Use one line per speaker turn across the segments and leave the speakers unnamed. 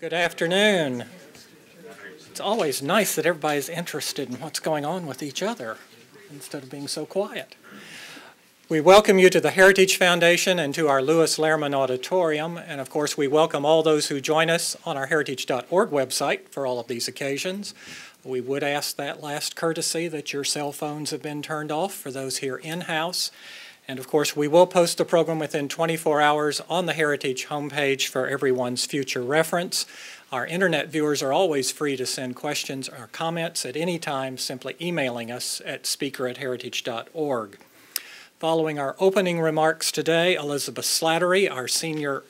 Good afternoon. It's always nice that everybody's interested in what's going on with each other instead of being so quiet. We welcome you to the Heritage Foundation and to our Lewis Lehrman Auditorium, and of course we welcome all those who join us on our heritage.org website for all of these occasions. We would ask that last courtesy that your cell phones have been turned off for those here in-house. And of course, we will post the program within 24 hours on the Heritage homepage for everyone's future reference. Our internet viewers are always free to send questions or comments at any time, simply emailing us at speaker@heritage.org. Following our opening remarks today, Elizabeth Slattery, our senior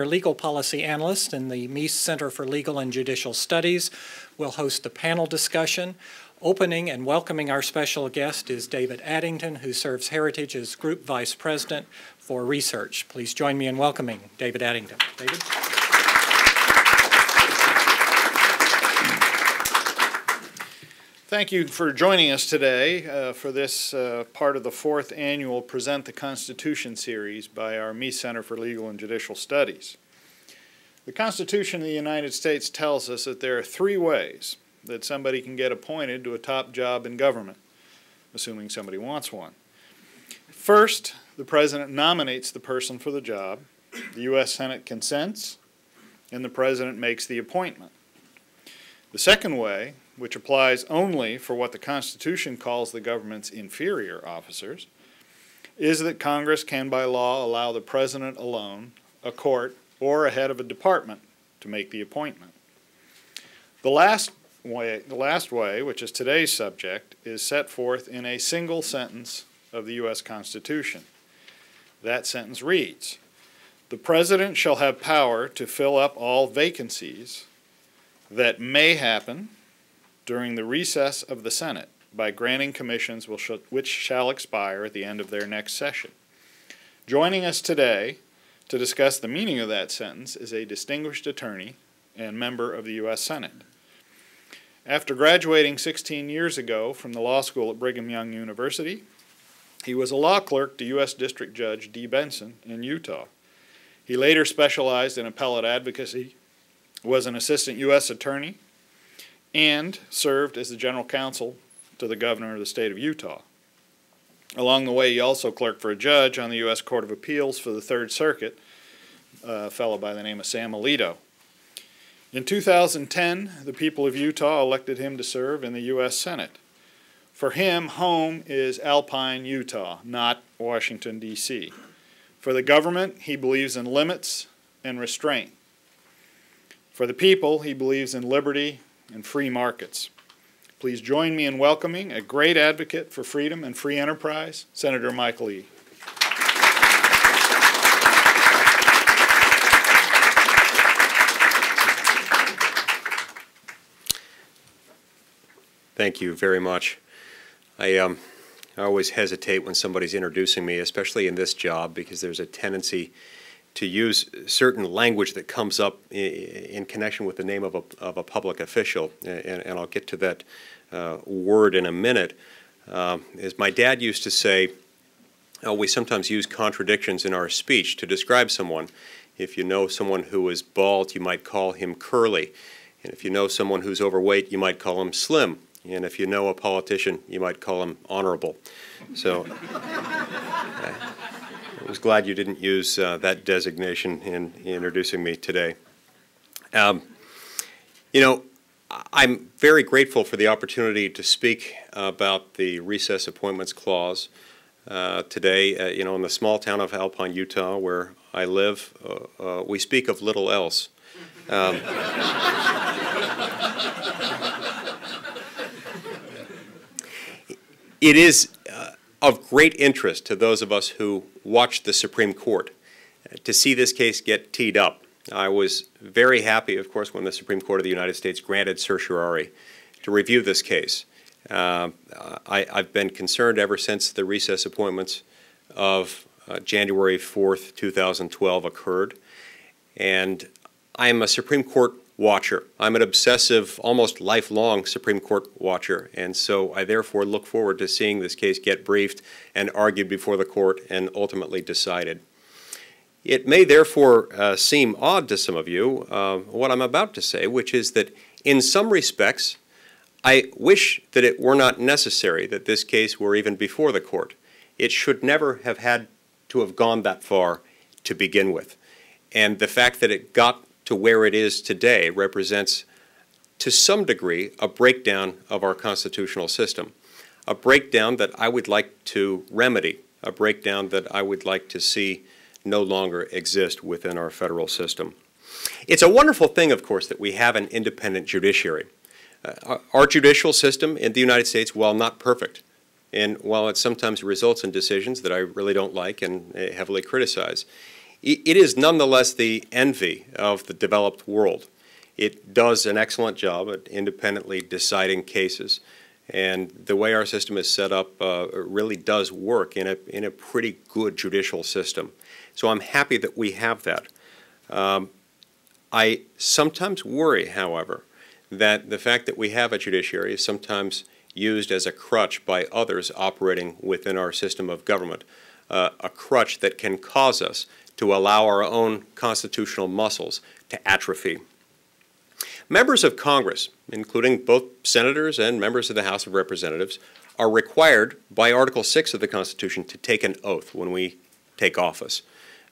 legal policy analyst in the Meese Center for Legal and Judicial Studies, will host a panel discussion. Opening and welcoming our special guest is David Addington, who serves Heritage as Group Vice President for Research. Please join me in welcoming David Addington. David?
Thank you for joining us today for this part of the fourth annual Present the Constitution series by our Meese Center for Legal and Judicial Studies. The Constitution of the United States tells us that there are three ways that somebody can get appointed to a top job in government, assuming somebody wants one. First, the President nominates the person for the job, the U.S. Senate consents, and the President makes the appointment. The second way, which applies only for what the Constitution calls the government's inferior officers, is that Congress can by law allow the President alone, a court, or a head of a department to make the appointment. The last way, which is today's subject, is set forth in a single sentence of the U.S. Constitution. That sentence reads, "The President shall have power to fill up all vacancies that may happen during the recess of the Senate by granting commissions which shall expire at the end of their next session." Joining us today to discuss the meaning of that sentence is a distinguished attorney and member of the U.S. Senate. After graduating 16 years ago from the law school at Brigham Young University, he was a law clerk to U.S. District Judge D. Benson in Utah. He later specialized in appellate advocacy, was an assistant U.S. attorney, and served as the general counsel to the governor of the state of Utah. Along the way, he also clerked for a judge on the U.S. Court of Appeals for the Third Circuit, a fellow by the name of Sam Alito. In 2010, the people of Utah elected him to serve in the U.S. Senate. For him, home is Alpine, Utah, not Washington, D.C. For the government, he believes in limits and restraint. For the people, he believes in liberty and free markets. Please join me in welcoming a great advocate for freedom and free enterprise, Senator Michael E.
Thank you very much. I always hesitate when somebody's introducing me, especially in this job, because there's a tendency to use certain language that comes up in connection with the name of a public official, and I'll get to that word in a minute. As my dad used to say, we sometimes use contradictions in our speech to describe someone. If you know someone who is bald, you might call him curly. And if you know someone who's overweight, you might call him slim. And if you know a politician, you might call him honorable. So I was glad you didn't use that designation in introducing me today. You know, I'm very grateful for the opportunity to speak about the Recess Appointments Clause today. You know, in the small town of Alpine, Utah, where I live, we speak of little else. It is of great interest to those of us who watch the Supreme Court to see this case get teed up. I was very happy, of course, when the Supreme Court of the United States granted certiorari to review this case. I've been concerned ever since the recess appointments of January 4th, 2012 occurred, and I am a Supreme Court watcher. I'm an obsessive, almost lifelong Supreme Court watcher, and so I therefore look forward to seeing this case get briefed and argued before the court and ultimately decided. It may therefore seem odd to some of you what I'm about to say, which is that in some respects, I wish that it were not necessary that this case were even before the court. It should never have had to have gone that far to begin with. And the fact that it got to where it is today represents, to some degree, a breakdown of our constitutional system, a breakdown that I would like to remedy, a breakdown that I would like to see no longer exist within our federal system. It's a wonderful thing, of course, that we have an independent judiciary. Our judicial system in the United States, while not perfect, and while it sometimes results in decisions that I really don't like and heavily criticize, it is nonetheless the envy of the developed world. It does an excellent job at independently deciding cases, and the way our system is set up really does work in a pretty good judicial system. So I'm happy that we have that. I sometimes worry, however, that the fact that we have a judiciary is sometimes used as a crutch by others operating within our system of government, a crutch that can cause us to allow our own constitutional muscles to atrophy. Members of Congress, including both senators and members of the House of Representatives, are required by Article 6 of the Constitution to take an oath when we take office.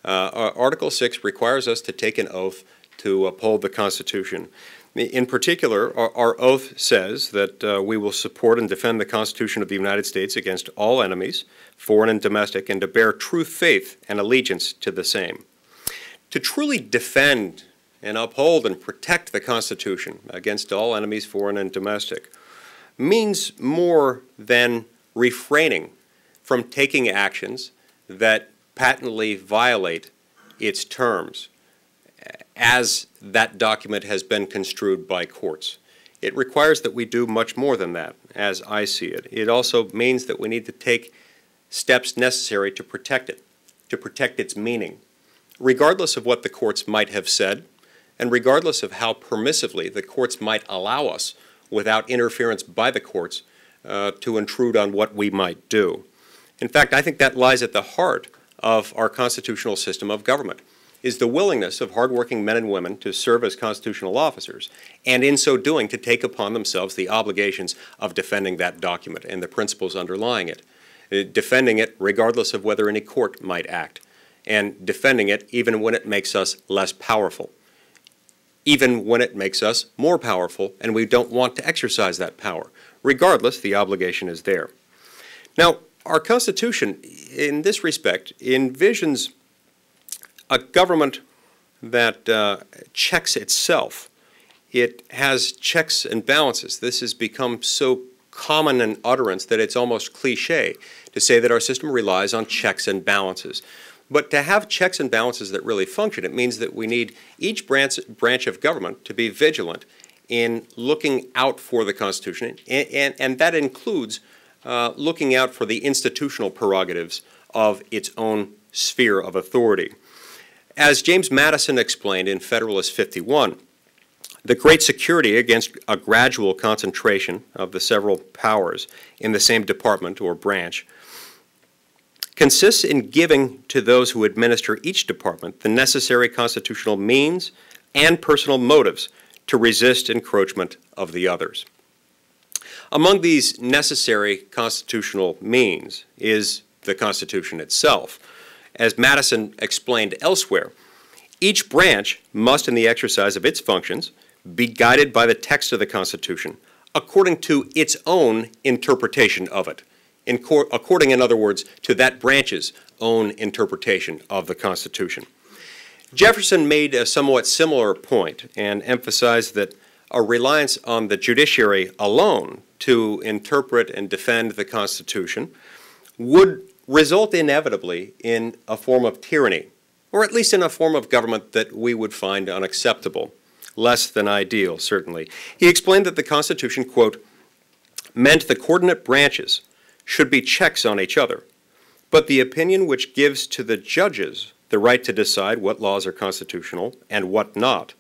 Article 6 requires us to take an oath to uphold the Constitution. In particular, our oath says that we will support and defend the Constitution of the United States against all enemies, foreign and domestic, and to bear true faith and allegiance to the same. To truly defend and uphold and protect the Constitution against all enemies, foreign and domestic, means more than refraining from taking actions that patently violate its terms, as that document has been construed by courts. It requires that we do much more than that, as I see it. It also means that we need to take steps necessary to protect it, to protect its meaning, regardless of what the courts might have said, and regardless of how permissively the courts might allow us, without interference by the courts, to intrude on what we might do. In fact, I think that lies at the heart of our constitutional system of government, is the willingness of hardworking men and women to serve as constitutional officers, and in so doing to take upon themselves the obligations of defending that document and the principles underlying it, defending it regardless of whether any court might act, and defending it even when it makes us less powerful, even when it makes us more powerful and we don't want to exercise that power. Regardless, the obligation is there. Now, our Constitution, in this respect, envisions a government that checks itself. It has checks and balances. This has become so common an utterance that it's almost cliche to say that our system relies on checks and balances. But to have checks and balances that really function, it means that we need each branch of government to be vigilant in looking out for the Constitution, and that includes looking out for the institutional prerogatives of its own sphere of authority. As James Madison explained in Federalist 51, the great security against a gradual concentration of the several powers in the same department or branch consists in giving to those who administer each department the necessary constitutional means and personal motives to resist encroachment of the others. Among these necessary constitutional means is the Constitution itself. As Madison explained elsewhere, each branch must, in the exercise of its functions, be guided by the text of the Constitution according to its own interpretation of it, according, in other words, to that branch's own interpretation of the Constitution. Jefferson made a somewhat similar point and emphasized that a reliance on the judiciary alone to interpret and defend the Constitution would result inevitably in a form of tyranny, or at least in a form of government that we would find unacceptable, less than ideal, certainly. He explained that the Constitution, quote, meant the coordinate branches should be checks on each other, but the opinion which gives to the judges the right to decide what laws are constitutional and what not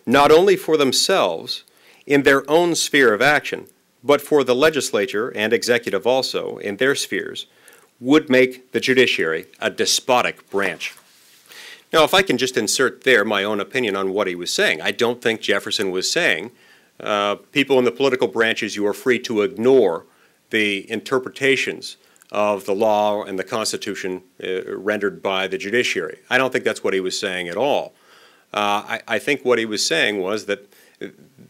only for themselves in their own sphere of action, but for the legislature and executive also in their spheres, would make the judiciary a despotic branch. Now, if I can just insert there my own opinion on what he was saying, I don't think Jefferson was saying, people in the political branches, you are free to ignore the interpretations of the law and the Constitution rendered by the judiciary. I don't think that's what he was saying at all. I think what he was saying was that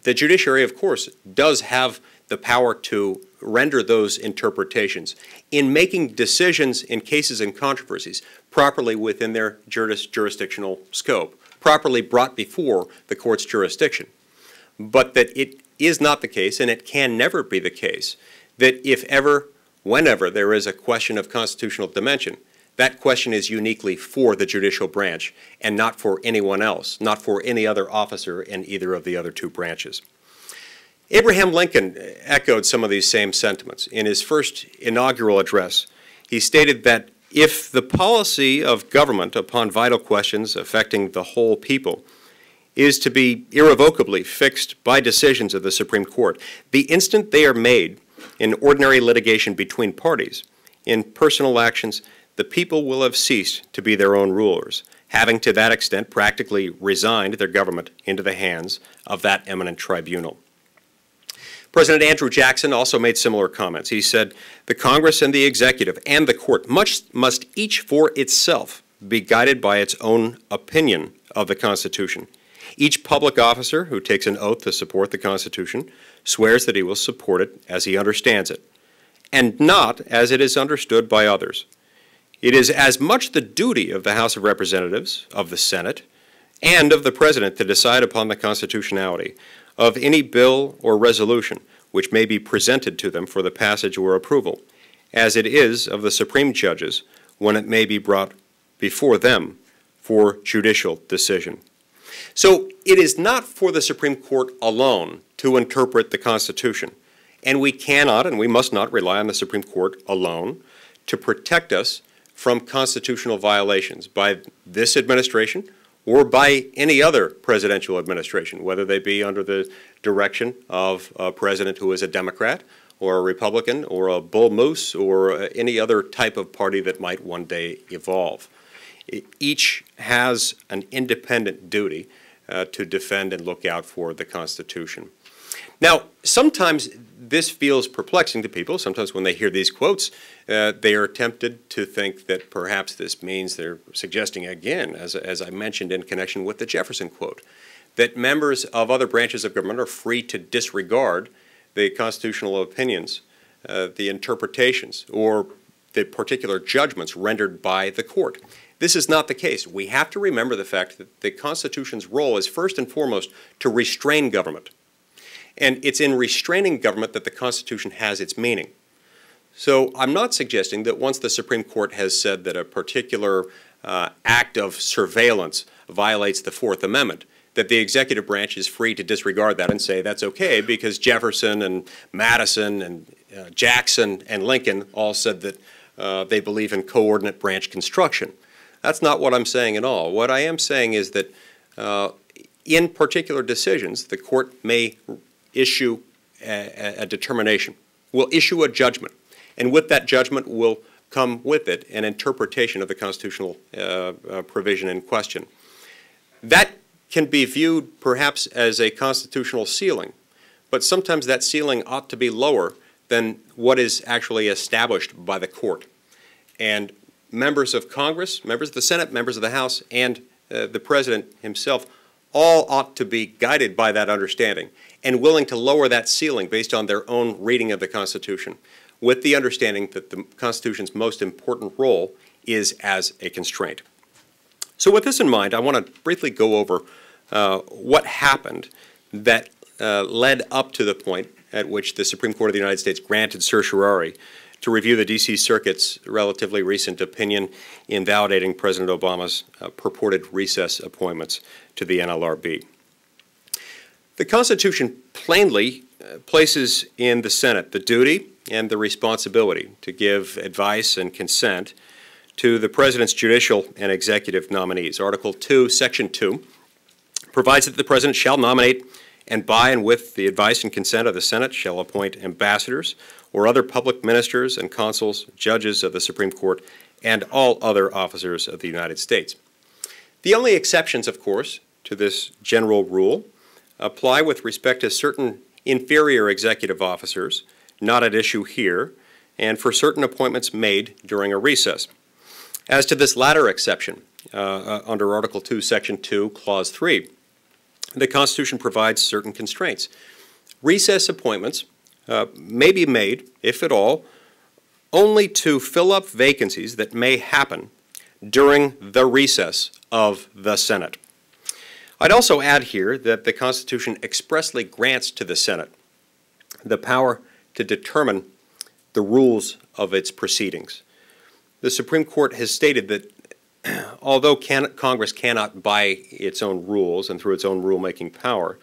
the judiciary, of course, does have the power to render those interpretations in making decisions in cases and controversies properly within their jurisdictional scope, properly brought before the court's jurisdiction. But that it is not the case, and it can never be the case, that if ever, whenever there is a question of constitutional dimension, that question is uniquely for the judicial branch and not for anyone else, not for any other officer in either of the other two branches. Abraham Lincoln echoed some of these same sentiments. In his first inaugural address, he stated that if the policy of government upon vital questions affecting the whole people is to be irrevocably fixed by decisions of the Supreme Court, the instant they are made in ordinary litigation between parties, in personal actions, the people will have ceased to be their own rulers, having to that extent practically resigned their government into the hands of that eminent tribunal. President Andrew Jackson also made similar comments. He said, the Congress and the executive and the court must each for itself be guided by its own opinion of the Constitution. Each public officer who takes an oath to support the Constitution swears that he will support it as he understands it, and not as it is understood by others. It is as much the duty of the House of Representatives, of the Senate, and of the President to decide upon the constitutionality of any bill or resolution which may be presented to them for the passage or approval, as it is of the Supreme Judges when it may be brought before them for judicial decision. So it is not for the Supreme Court alone to interpret the Constitution, and we cannot and we must not rely on the Supreme Court alone to protect us from constitutional violations by this administration or by any other presidential administration, whether they be under the direction of a president who is a Democrat or a Republican or a bull moose or any other type of party that might one day evolve. Each has an independent duty to defend and look out for the Constitution. Now, sometimes this feels perplexing to people. Sometimes when they hear these quotes, they are tempted to think that perhaps this means they're suggesting again, as I mentioned in connection with the Jefferson quote, that members of other branches of government are free to disregard the constitutional opinions, the interpretations, or the particular judgments rendered by the court. This is not the case. We have to remember the fact that the Constitution's role is first and foremost to restrain government. And it's in restraining government that the Constitution has its meaning. So I'm not suggesting that once the Supreme Court has said that a particular act of surveillance violates the Fourth Amendment, that the executive branch is free to disregard that and say that's okay because Jefferson and Madison and Jackson and Lincoln all said that they believe in coordinate branch construction. That's not what I'm saying at all. What I am saying is that in particular decisions, the court may issue a determination, will issue a judgment, and with that judgment will come with it an interpretation of the constitutional provision in question. That can be viewed perhaps as a constitutional ceiling, but sometimes that ceiling ought to be lower than what is actually established by the court. And members of Congress, members of the Senate, members of the House, and the President himself all ought to be guided by that understanding and willing to lower that ceiling based on their own reading of the Constitution, with the understanding that the Constitution's most important role is as a constraint. So with this in mind, I want to briefly go over what happened that led up to the point at which the Supreme Court of the United States granted certiorari to review the D.C. Circuit's relatively recent opinion invalidating President Obama's purported recess appointments to the NLRB. The Constitution plainly places in the Senate the duty and the responsibility to give advice and consent to the President's judicial and executive nominees. Article 2, Section 2 provides that the President shall nominate and by and with the advice and consent of the Senate shall appoint ambassadors or other public ministers and consuls, judges of the Supreme Court, and all other officers of the United States. The only exceptions, of course, to this general rule apply with respect to certain inferior executive officers, not at issue here, and for certain appointments made during a recess. As to this latter exception, under Article 2, Section 2, Clause 3, the Constitution provides certain constraints. Recess appointments may be made, if at all, only to fill up vacancies that may happen during the recess of the Senate. I'd also add here that the Constitution expressly grants to the Senate the power to determine the rules of its proceedings. The Supreme Court has stated that although Congress cannot, by its own rules and through its own rulemaking power,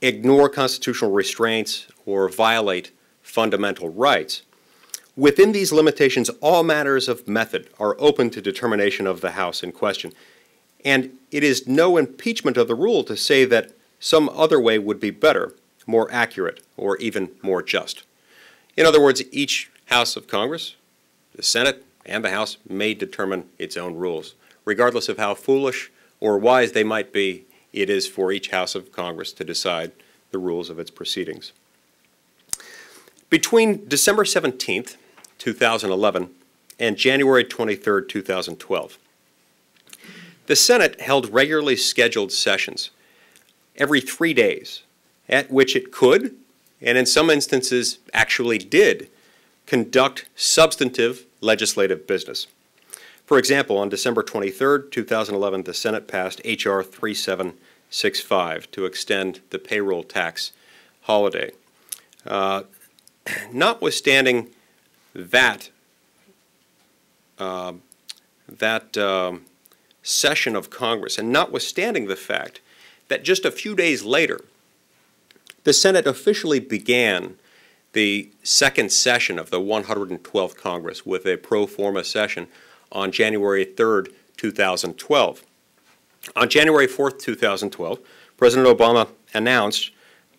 ignore constitutional restraints or violate fundamental rights, within these limitations, all matters of method are open to determination of the House in question. And it is no impeachment of the rule to say that some other way would be better, more accurate, or even more just. In other words, each House of Congress, the Senate, and the House may determine its own rules. Regardless of how foolish or wise they might be, it is for each House of Congress to decide the rules of its proceedings. Between December 17th, 2011, and January 23rd, 2012, the Senate held regularly scheduled sessions every 3 days, at which it could, and in some instances actually did, conduct substantive legislative business. For example, on December 23rd, 2011, the Senate passed H.R. 3765 to extend the payroll tax holiday. Notwithstanding that session of Congress, and notwithstanding the fact that just a few days later, the Senate officially began the second session of the 112th Congress with a pro forma session on January 3rd, 2012. On January 4th, 2012, President Obama announced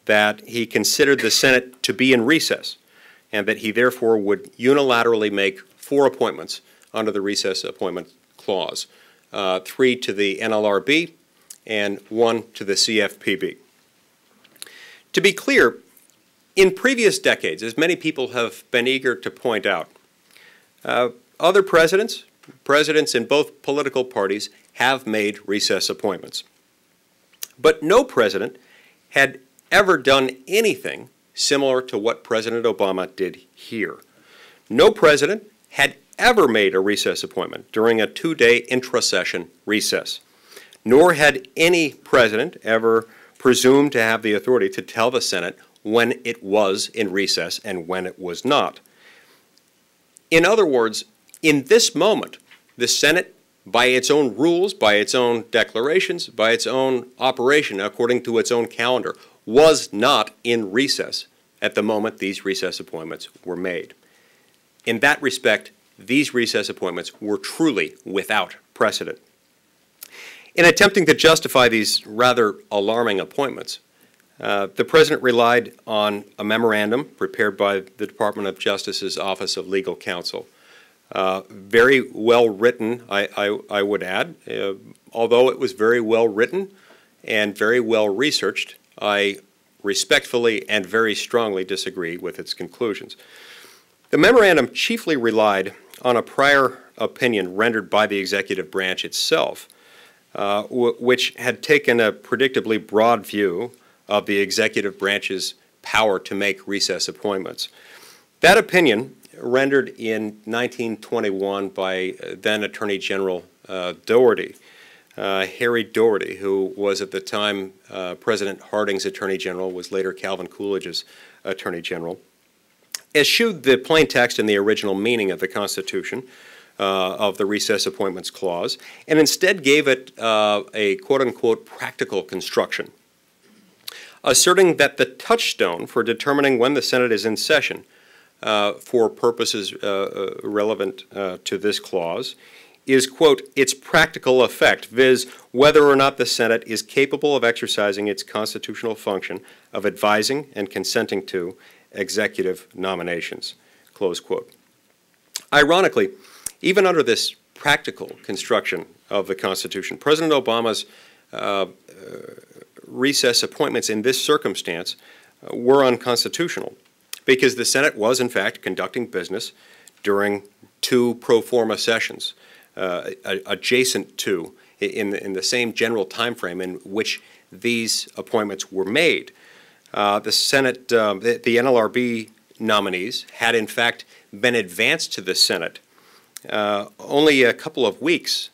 that he considered the Senate to be in recess and that he therefore would unilaterally make 4 appointments under the Recess Appointment Clause, 3 to the NLRB and 1 to the CFPB. To be clear, in previous decades, as many people have been eager to point out, other presidents in both political parties have made recess appointments. But no president had ever done anything similar to what President Obama did here. No president had ever made a recess appointment during a 2-day intra-session recess, nor had any president ever presumed to have the authority to tell the Senate when it was in recess and when it was not. In other words, in this moment, the Senate, by its own rules, by its own declarations, by its own operation, according to its own calendar, was not in recess at the moment these recess appointments were made. In that respect, these recess appointments were truly without precedent. In attempting to justify these rather alarming appointments, the President relied on a memorandum prepared by the Department of Justice's Office of Legal Counsel. Very well written, I would add. Although it was very well written and very well researched, I respectfully and very strongly disagree with its conclusions. The memorandum chiefly relied on a prior opinion rendered by the executive branch itself, which had taken a predictably broad view of the executive branch's power to make recess appointments. That opinion, rendered in 1921 by then Attorney General Doherty, Harry Doherty, who was at the time President Harding's Attorney General, was later Calvin Coolidge's Attorney General, eschewed the plain text and the original meaning of the Constitution of the Recess Appointments Clause, and instead gave it a quote-unquote practical construction, asserting that the touchstone for determining when the Senate is in session for purposes relevant to this clause is, quote, its practical effect, viz., whether or not the Senate is capable of exercising its constitutional function of advising and consenting to executive nominations, close quote. Ironically, even under this practical construction of the Constitution. President Obama's recess appointments in this circumstance were unconstitutional because the Senate was, in fact, conducting business during two pro forma sessions, adjacent to, in the same general time frame in which these appointments were made. The Senate, the NLRB nominees had, in fact, been advanced to the Senate only a couple of weeks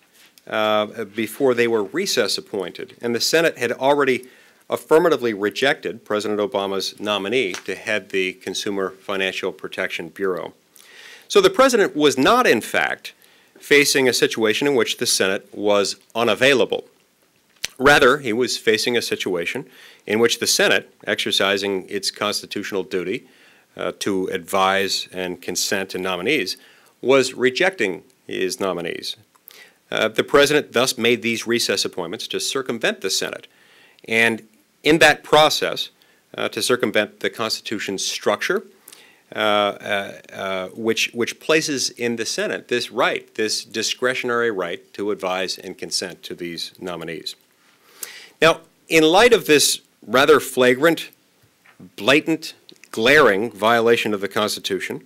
before they were recess appointed, and the Senate had already affirmatively rejected President Obama's nominee to head the Consumer Financial Protection Bureau. So the President was not, in fact, facing a situation in which the Senate was unavailable. Rather, he was facing a situation in which the Senate, exercising its constitutional duty to advise and consent to nominees, was rejecting his nominees. The President thus made these recess appointments to circumvent the Senate, and in that process, to circumvent the Constitution's structure, which places in the Senate this right, this discretionary right to advise and consent to these nominees. Now, in light of this rather flagrant, blatant, glaring violation of the Constitution,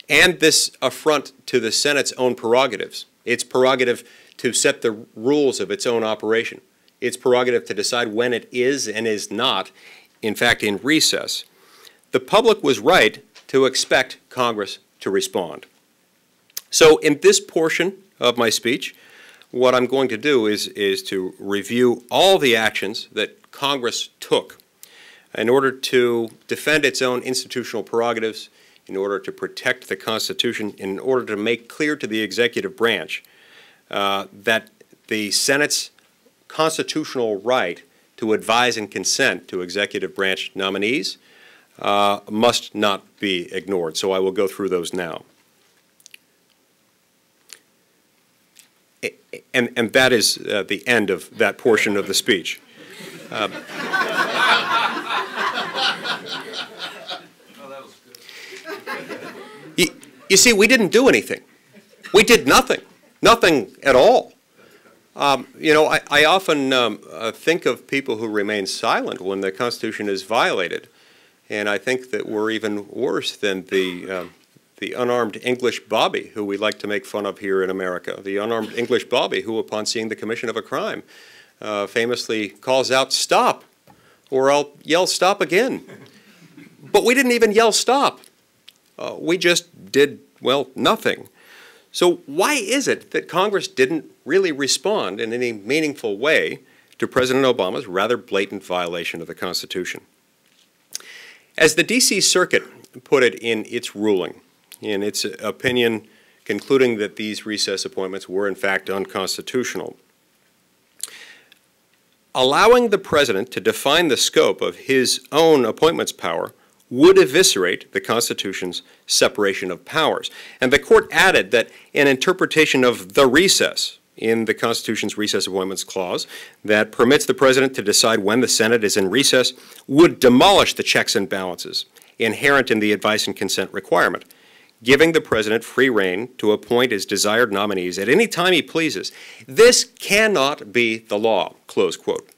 and this affront to the Senate's own prerogatives, its prerogative to set the rules of its own operation, its prerogative to decide when it is and is not, in fact, in recess, the public was right to expect Congress to respond. So in this portion of my speech, what I'm going to do is to review all the actions that Congress took in order to defend its own institutional prerogatives, in order to protect the Constitution, in order to make clear to the executive branch that the Senate's constitutional right to advise and consent to executive branch nominees must not be ignored. So I will go through those now. And that is the end of that portion of the speech. You see, we didn't do anything. We did nothing. Nothing at all. You know, I often think of people who remain silent when the Constitution is violated, and I think that we're even worse than the unarmed English Bobby, who we like to make fun of here in America. The unarmed English Bobby, who, upon seeing the commission of a crime, famously calls out, "Stop," or "I'll yell stop again." But we didn't even yell stop. We just did, well, nothing. So why is it that Congress didn't really respond in any meaningful way to President Obama's rather blatant violation of the Constitution? As the D.C. Circuit put it in its ruling, in its opinion concluding that these recess appointments were in fact unconstitutional, allowing the President to define the scope of his own appointments power would eviscerate the Constitution's separation of powers. And the Court added that an interpretation of the recess in the Constitution's Recess Appointments Clause that permits the President to decide when the Senate is in recess would demolish the checks and balances inherent in the advice and consent requirement, giving the President free rein to appoint his desired nominees at any time he pleases. This cannot be the law, close quote.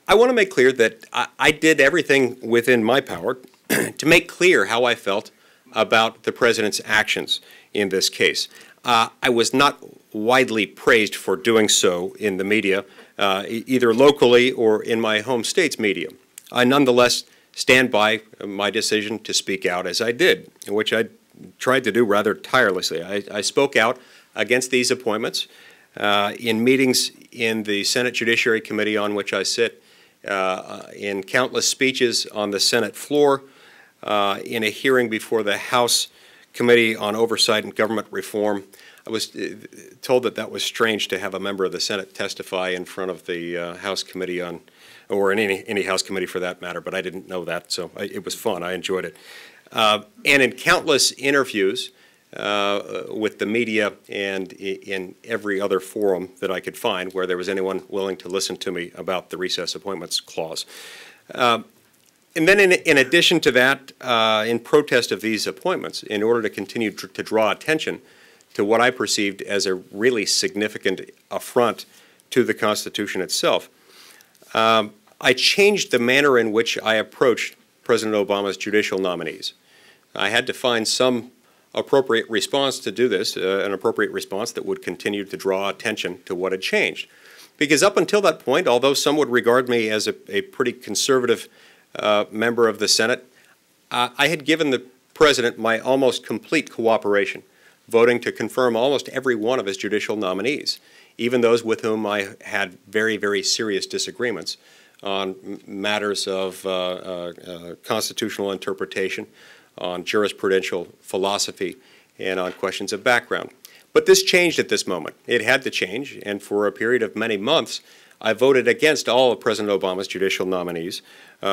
I want to make clear that I did everything within my power to make clear how I felt about the President's actions in this case. I was not widely praised for doing so in the media, either locally or in my home state's media. I nonetheless stand by my decision to speak out as I did, which I tried to do rather tirelessly. I spoke out against these appointments in meetings in the Senate Judiciary Committee on which I sit, in countless speeches on the Senate floor, in a hearing before the House Committee on Oversight and Government Reform. I was told that that was strange to have a member of the Senate testify in front of the House Committee on, or in any House committee for that matter, but I didn't know that, so it was fun. I enjoyed it. And in countless interviews with the media and in every other forum that I could find where there was anyone willing to listen to me about the Recess Appointments Clause. And then in addition to that, in protest of these appointments, in order to continue to draw attention to what I perceived as a really significant affront to the Constitution itself. I changed the manner in which I approached President Obama's judicial nominees. I had to find some appropriate response to do this, an appropriate response that would continue to draw attention to what had changed. Because up until that point, although some would regard me as a pretty conservative member of the Senate, I had given the President my almost complete cooperation, voting to confirm almost every one of his judicial nominees, even those with whom I had very, very serious disagreements on matters of constitutional interpretation, on jurisprudential philosophy, and on questions of background. But this changed at this moment. It had to change, and for a period of many months, I voted against all of President Obama's judicial nominees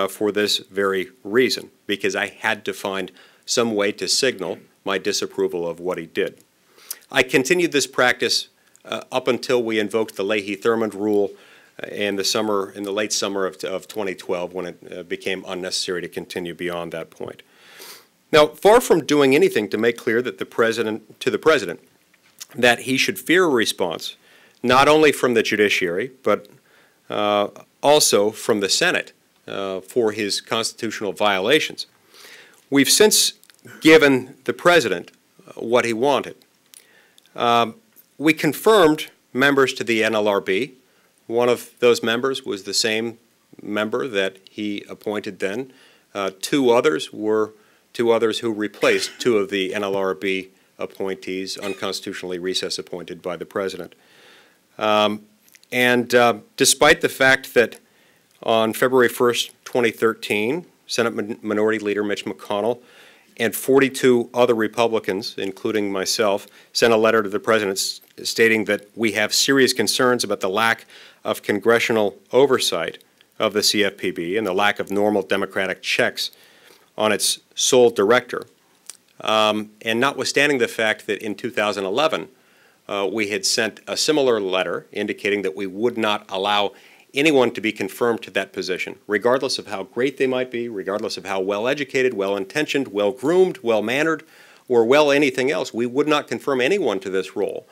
for this very reason, because I had to find some way to signal my disapproval of what he did. I continued this practice up until we invoked the Leahy-Thurmond rule in the late summer of 2012, when it became unnecessary to continue beyond that point. Now, far from doing anything to make clear that the President that he should fear a response, not only from the judiciary, but also from the Senate for his constitutional violations, we've since given the President what he wanted. We confirmed members to the NLRB. One of those members was the same member that he appointed then. Two others who replaced two of the NLRB appointees, unconstitutionally recess appointed by the President. Despite the fact that on February 1st, 2013, Senate Minority Leader Mitch McConnell and 42 other Republicans, including myself, sent a letter to the President stating that we have serious concerns about the lack of congressional oversight of the CFPB and the lack of normal democratic checks on its sole director. And notwithstanding the fact that in 2011 we had sent a similar letter indicating that we would not allow anyone to be confirmed to that position, regardless of how great they might be, regardless of how well-educated, well-intentioned, well-groomed, well-mannered, or well anything else. We would not confirm anyone to this role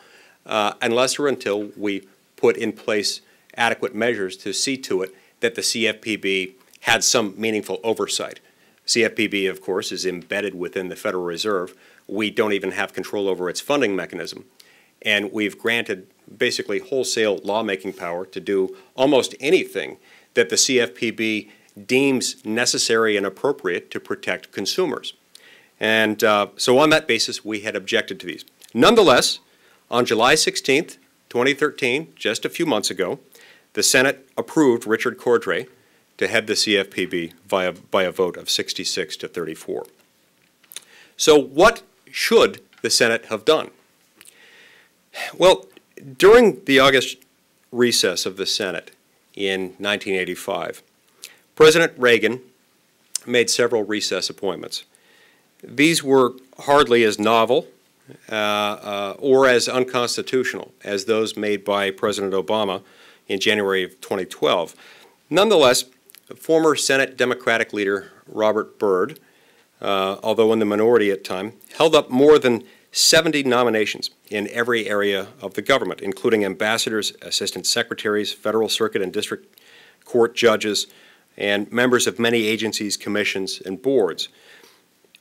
unless or until we put in place adequate measures to see to it that the CFPB had some meaningful oversight. CFPB, of course, is embedded within the Federal Reserve. We don't even have control over its funding mechanism. And we've granted basically wholesale lawmaking power to do almost anything that the CFPB deems necessary and appropriate to protect consumers. And so on that basis, we had objected to these. Nonetheless, on July 16th, 2013, just a few months ago, the Senate approved Richard Cordray to head the CFPB by a vote of 66 to 34. So what should the Senate have done? Well, during the August recess of the Senate in 1985, President Reagan made several recess appointments. These were hardly as novel or as unconstitutional as those made by President Obama in January of 2012. Nonetheless, former Senate Democratic leader Robert Byrd, although in the minority at the time, held up more than 70 nominations in every area of the government, including ambassadors, assistant secretaries, federal circuit and district court judges, and members of many agencies, commissions, and boards.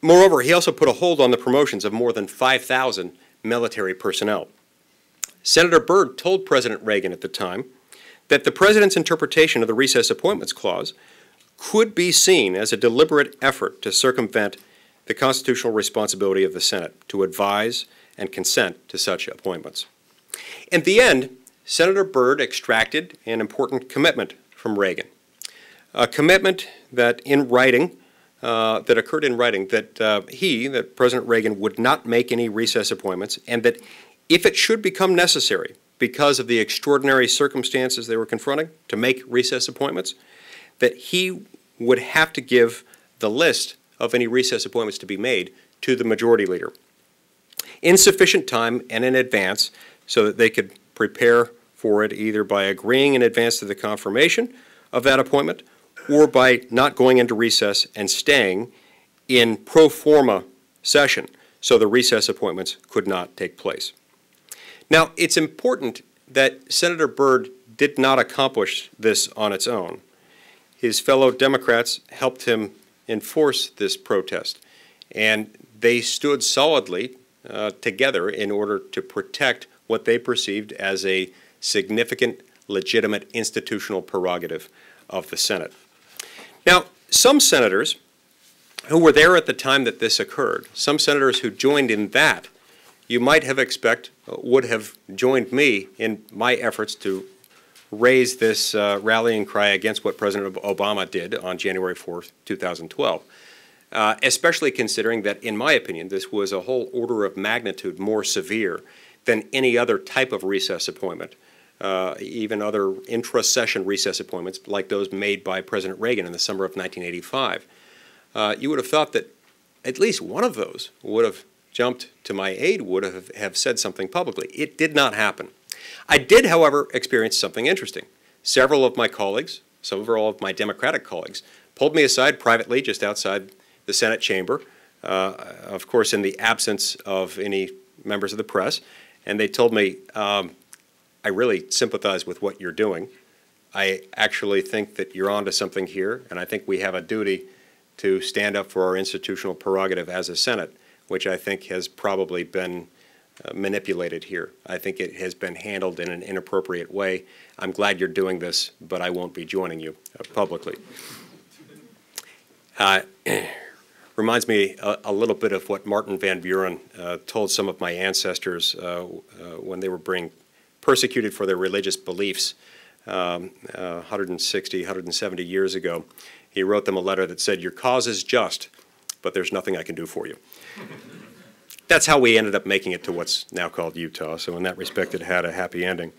Moreover, he also put a hold on the promotions of more than 5,000 military personnel. Senator Byrd told President Reagan at the time that the President's interpretation of the Recess Appointments Clause could be seen as a deliberate effort to circumvent the constitutional responsibility of the Senate to advise and consent to such appointments. In the end, Senator Byrd extracted an important commitment from Reagan, a commitment that in writing, that occurred in writing, that President Reagan would not make any recess appointments, and that if it should become necessary because of the extraordinary circumstances they were confronting to make recess appointments, that he would have to give the list of any recess appointments to be made to the majority leader in sufficient time and in advance so that they could prepare for it either by agreeing in advance to the confirmation of that appointment or by not going into recess and staying in pro forma session so the recess appointments could not take place. Now, it's important that Senator Byrd did not accomplish this on its own. His fellow Democrats helped him enforce this protest, and they stood solidly together in order to protect what they perceived as a significant, legitimate institutional prerogative of the Senate. Now, some senators who were there at the time that this occurred, some senators who joined in that, you might have expected would have joined me in my efforts to raise this rallying cry against what President Obama did on January 4th, 2012, especially considering that, in my opinion, this was a whole order of magnitude more severe than any other type of recess appointment, even other intra-session recess appointments like those made by President Reagan in the summer of 1985. You would have thought that at least one of those would have jumped to my aid, would have said something publicly. It did not happen. I did, however, experience something interesting. Several of my colleagues, several of my Democratic colleagues, pulled me aside privately just outside the Senate chamber, of course in the absence of any members of the press, and they told me, I really sympathize with what you're doing. I actually think that you're onto something here, and I think we have a duty to stand up for our institutional prerogative as a Senate, which I think has probably been manipulated here. I think it has been handled in an inappropriate way. I'm glad you're doing this, but I won't be joining you publicly. Reminds me a little bit of what Martin Van Buren told some of my ancestors when they were being persecuted for their religious beliefs 160, 170 years ago. He wrote them a letter that said, "Your cause is just, but there's nothing I can do for you." That's how we ended up making it to what's now called Utah, so in that respect it had a happy ending.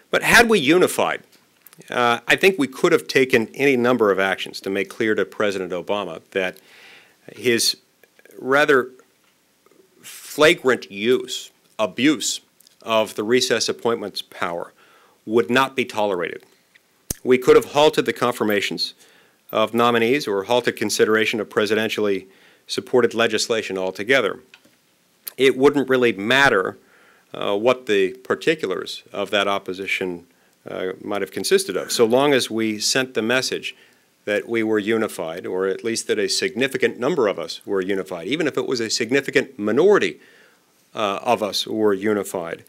But had we unified, I think we could have taken any number of actions to make clear to President Obama that his rather flagrant abuse of the recess appointments power would not be tolerated. We could have halted the confirmations of nominees or halted consideration of presidentially supported legislation altogether. It wouldn't really matter what the particulars of that opposition might have consisted of, so long as we sent the message that we were unified, or at least that a significant number of us were unified, even if it was a significant minority of us were unified,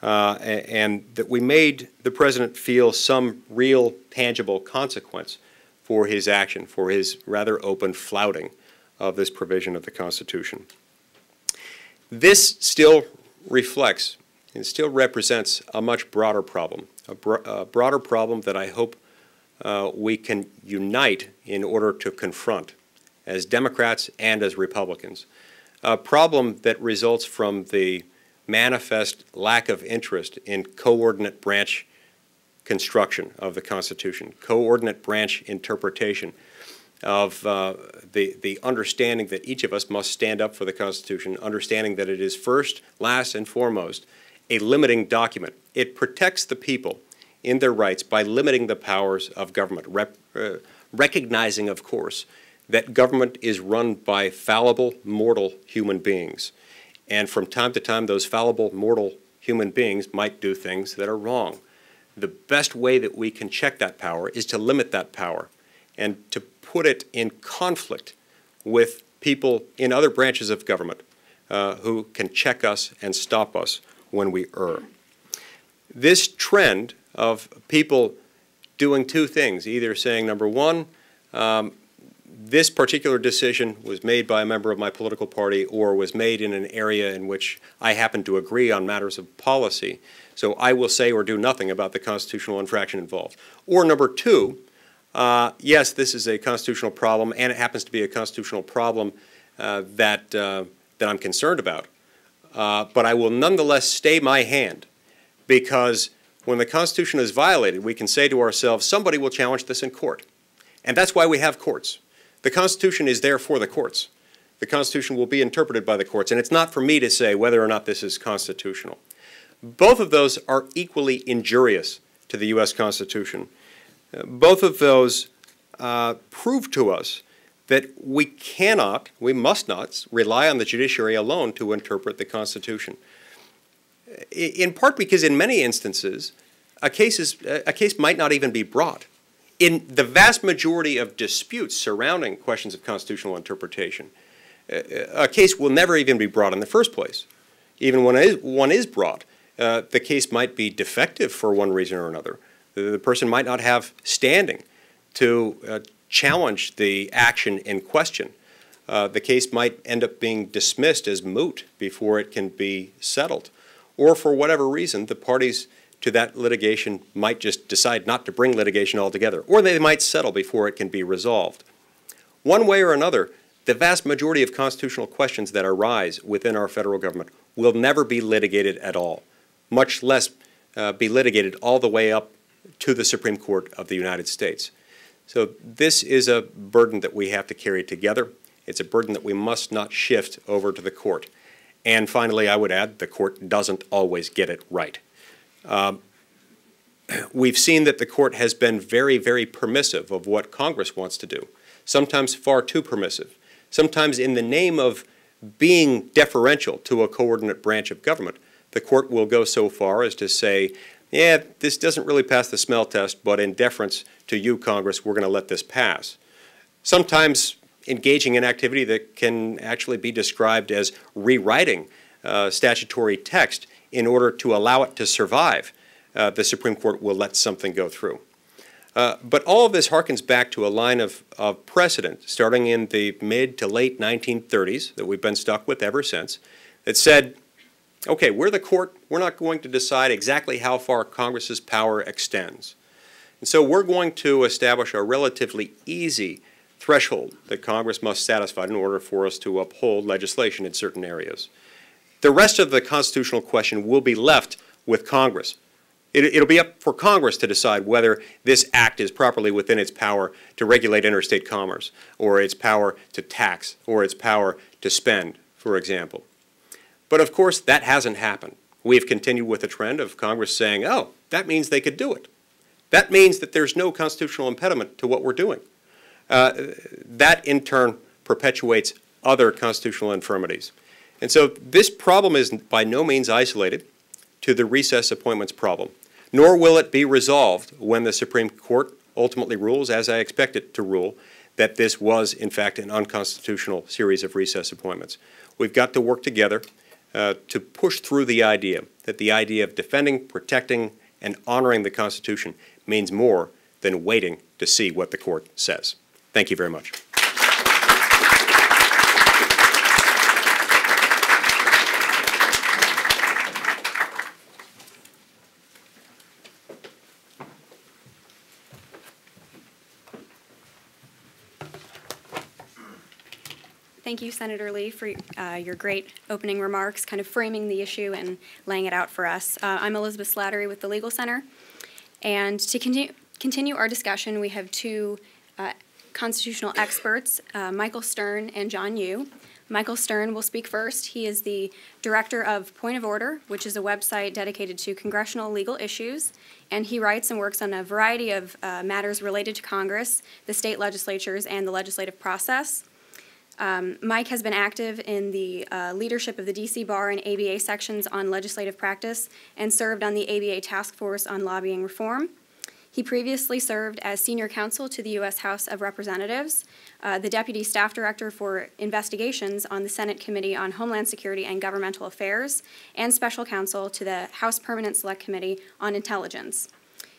and that we made the president feel some real tangible consequence for his action, for his rather open flouting of this provision of the Constitution. This still reflects and still represents a much broader problem, a broader problem that I hope we can unite in order to confront as Democrats and as Republicans, a problem that results from the manifest lack of interest in coordinate branch construction of the Constitution, coordinate branch interpretation of the understanding that each of us must stand up for the Constitution, understanding that it is first, last, and foremost a limiting document. It protects the people in their rights by limiting the powers of government, recognizing, of course, that government is run by fallible, mortal human beings. And from time to time, those fallible, mortal human beings might do things that are wrong. The best way that we can check that power is to limit that power and to put it in conflict with people in other branches of government who can check us and stop us when we err. This trend of people doing two things, either saying, number one, this particular decision was made by a member of my political party or was made in an area in which I happen to agree on matters of policy, so I will say or do nothing about the constitutional infraction involved. Or number two, yes, this is a constitutional problem, and it happens to be a constitutional problem that I'm concerned about, but I will nonetheless stay my hand, because when the Constitution is violated, we can say to ourselves, somebody will challenge this in court. And that's why we have courts. The Constitution is there for the courts. The Constitution will be interpreted by the courts, and it's not for me to say whether or not this is constitutional. Both of those are equally injurious to the U.S. Constitution. Both of those prove to us that we must not rely on the judiciary alone to interpret the Constitution. In part because in many instances, a case might not even be brought. In the vast majority of disputes surrounding questions of constitutional interpretation, a case will never even be brought in the first place. Even when one is brought, the case might be defective for one reason or another. The person might not have standing to challenge the action in question. The case might end up being dismissed as moot before it can be settled. Or for whatever reason, the parties to that litigation might just decide not to bring litigation altogether, or they might settle before it can be resolved. One way or another, the vast majority of constitutional questions that arise within our federal government will never be litigated at all, much less be litigated all the way up to the Supreme Court of the United States. So this is a burden that we have to carry together. It's a burden that we must not shift over to the court. And finally, I would add, the court doesn't always get it right. We've seen that the court has been very, very permissive of what Congress wants to do, sometimes far too permissive, sometimes in the name of being deferential to a coordinate branch of government. The court will go so far as to say, yeah, this doesn't really pass the smell test, but in deference to you, Congress, we're going to let this pass. Sometimes engaging in activity that can actually be described as rewriting statutory text in order to allow it to survive. The Supreme Court will let something go through. But all of this harkens back to a line of precedent starting in the mid to late 1930s that we've been stuck with ever since that said, okay, we're the court, we're not going to decide exactly how far Congress's power extends. And so we're going to establish a relatively easy threshold that Congress must satisfy in order for us to uphold legislation in certain areas. The rest of the constitutional question will be left with Congress. It'll be up for Congress to decide whether this act is properly within its power to regulate interstate commerce, or its power to tax, or its power to spend, for example. But of course, that hasn't happened. We've continued with the trend of Congress saying, oh, that means they could do it. That means that there's no constitutional impediment to what we're doing. That, in turn, perpetuates other constitutional infirmities. And so this problem is by no means isolated to the recess appointments problem, nor will it be resolved when the Supreme Court ultimately rules, as I expect it to rule, that this was, in fact, an unconstitutional series of recess appointments. We've got to work together to push through the idea that the idea of defending, protecting, and honoring the Constitution means more than waiting to see what the court says. Thank you very much.
Thank you, Senator Lee, for your great opening remarks, kind of framing the issue and laying it out for us. I'm Elizabeth Slattery with the Legal Center, and to continue our discussion, we have two constitutional experts, Michael Stern and John Yoo. Michael Stern will speak first. He is the director of Point of Order, which is a website dedicated to congressional legal issues, and he writes and works on a variety of matters related to Congress, the state legislatures, and the legislative process. Mike has been active in the leadership of the D.C. Bar and ABA sections on legislative practice and served on the ABA Task Force on Lobbying Reform. He previously served as senior counsel to the U.S. House of Representatives, the deputy staff director for investigations on the Senate Committee on Homeland Security and Governmental Affairs, and special counsel to the House Permanent Select Committee on Intelligence.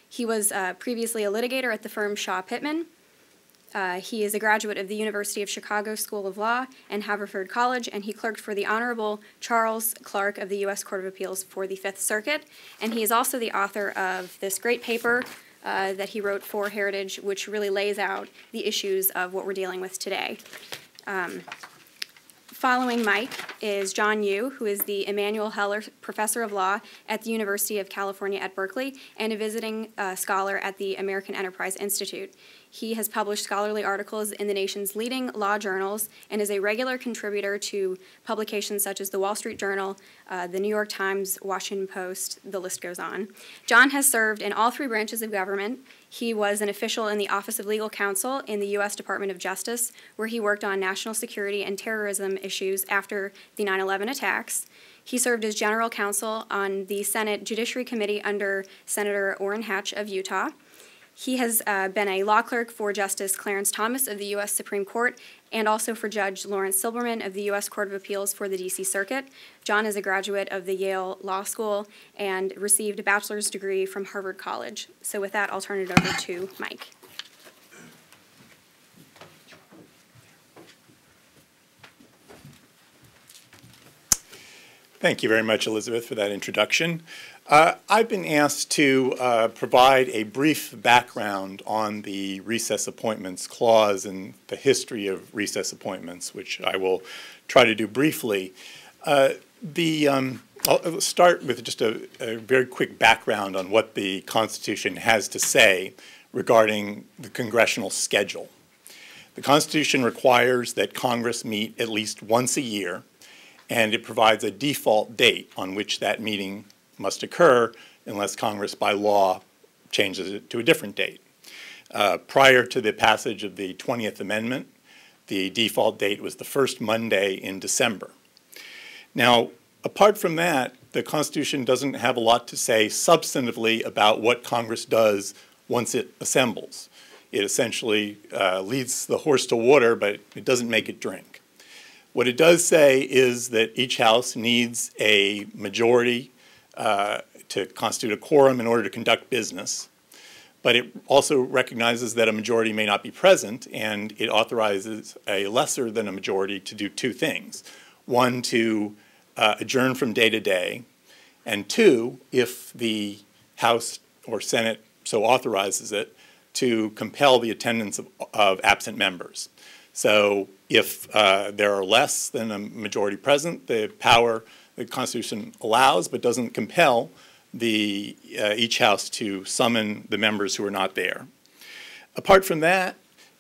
He was previously a litigator at the firm Shaw Pittman. He is a graduate of the University of Chicago School of Law and Haverford College, and he clerked for the Honorable Charles Clark of the U.S. Court of Appeals for the Fifth Circuit. And he is also the author of this great paper that he wrote for Heritage, which really lays out the issues of what we're dealing with today. Following Mike is John Yu, who is the Emanuel Heller Professor of Law at the University of California at Berkeley and a visiting scholar at the American Enterprise Institute. He has published scholarly articles in the nation's leading law journals and is a regular contributor to publications such as the Wall Street Journal, the New York Times, Washington Post, the list goes on. John has served in all three branches of government. He was an official in the Office of Legal Counsel in the U.S. Department of Justice, where he worked on national security and terrorism issues after the 9/11 attacks. He served as general counsel on the Senate Judiciary Committee under Senator Orrin Hatch of Utah. He has been a law clerk for Justice Clarence Thomas of the U.S. Supreme Court and also for Judge Lawrence Silberman of the U.S. Court of Appeals for the D.C. Circuit. John is a graduate of the Yale Law School and received a bachelor's degree from Harvard College. So with that, I'll turn it over to Mike.
Thank you very much, Elizabeth, for that introduction. I've been asked to provide a brief background on the recess appointments clause and the history of recess appointments, which I will try to do briefly. I'll start with just a very quick background on what the Constitution has to say regarding the Congressional Schedule. The Constitution requires that Congress meet at least once a year, and it provides a default date on which that meeting must occur unless Congress by law changes it to a different date. Prior to the passage of the 20th Amendment, the default date was the first Monday in December. Now, apart from that, the Constitution doesn't have a lot to say substantively about what Congress does once it assembles. It essentially leads the horse to water, but it doesn't make it drink. What it does say is that each house needs a majority to constitute a quorum in order to conduct business. But it also recognizes that a majority may not be present, and it authorizes a lesser than a majority to do two things. One, to adjourn from day to day, and two, if the House or Senate so authorizes it, to compel the attendance of absent members. So if there are less than a majority present, the power the Constitution allows but doesn't compel each house to summon the members who are not there. Apart from that,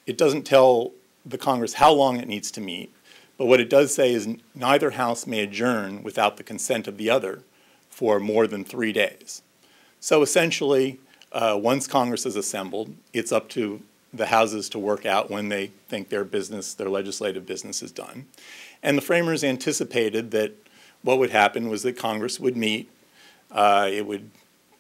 it doesn't tell the Congress how long it needs to meet, but what it does say is neither house may adjourn without the consent of the other for more than 3 days. So essentially, once Congress is assembled, it's up to the houses to work out when they think their business, their legislative business is done. And the framers anticipated that what would happen was that Congress would meet, it would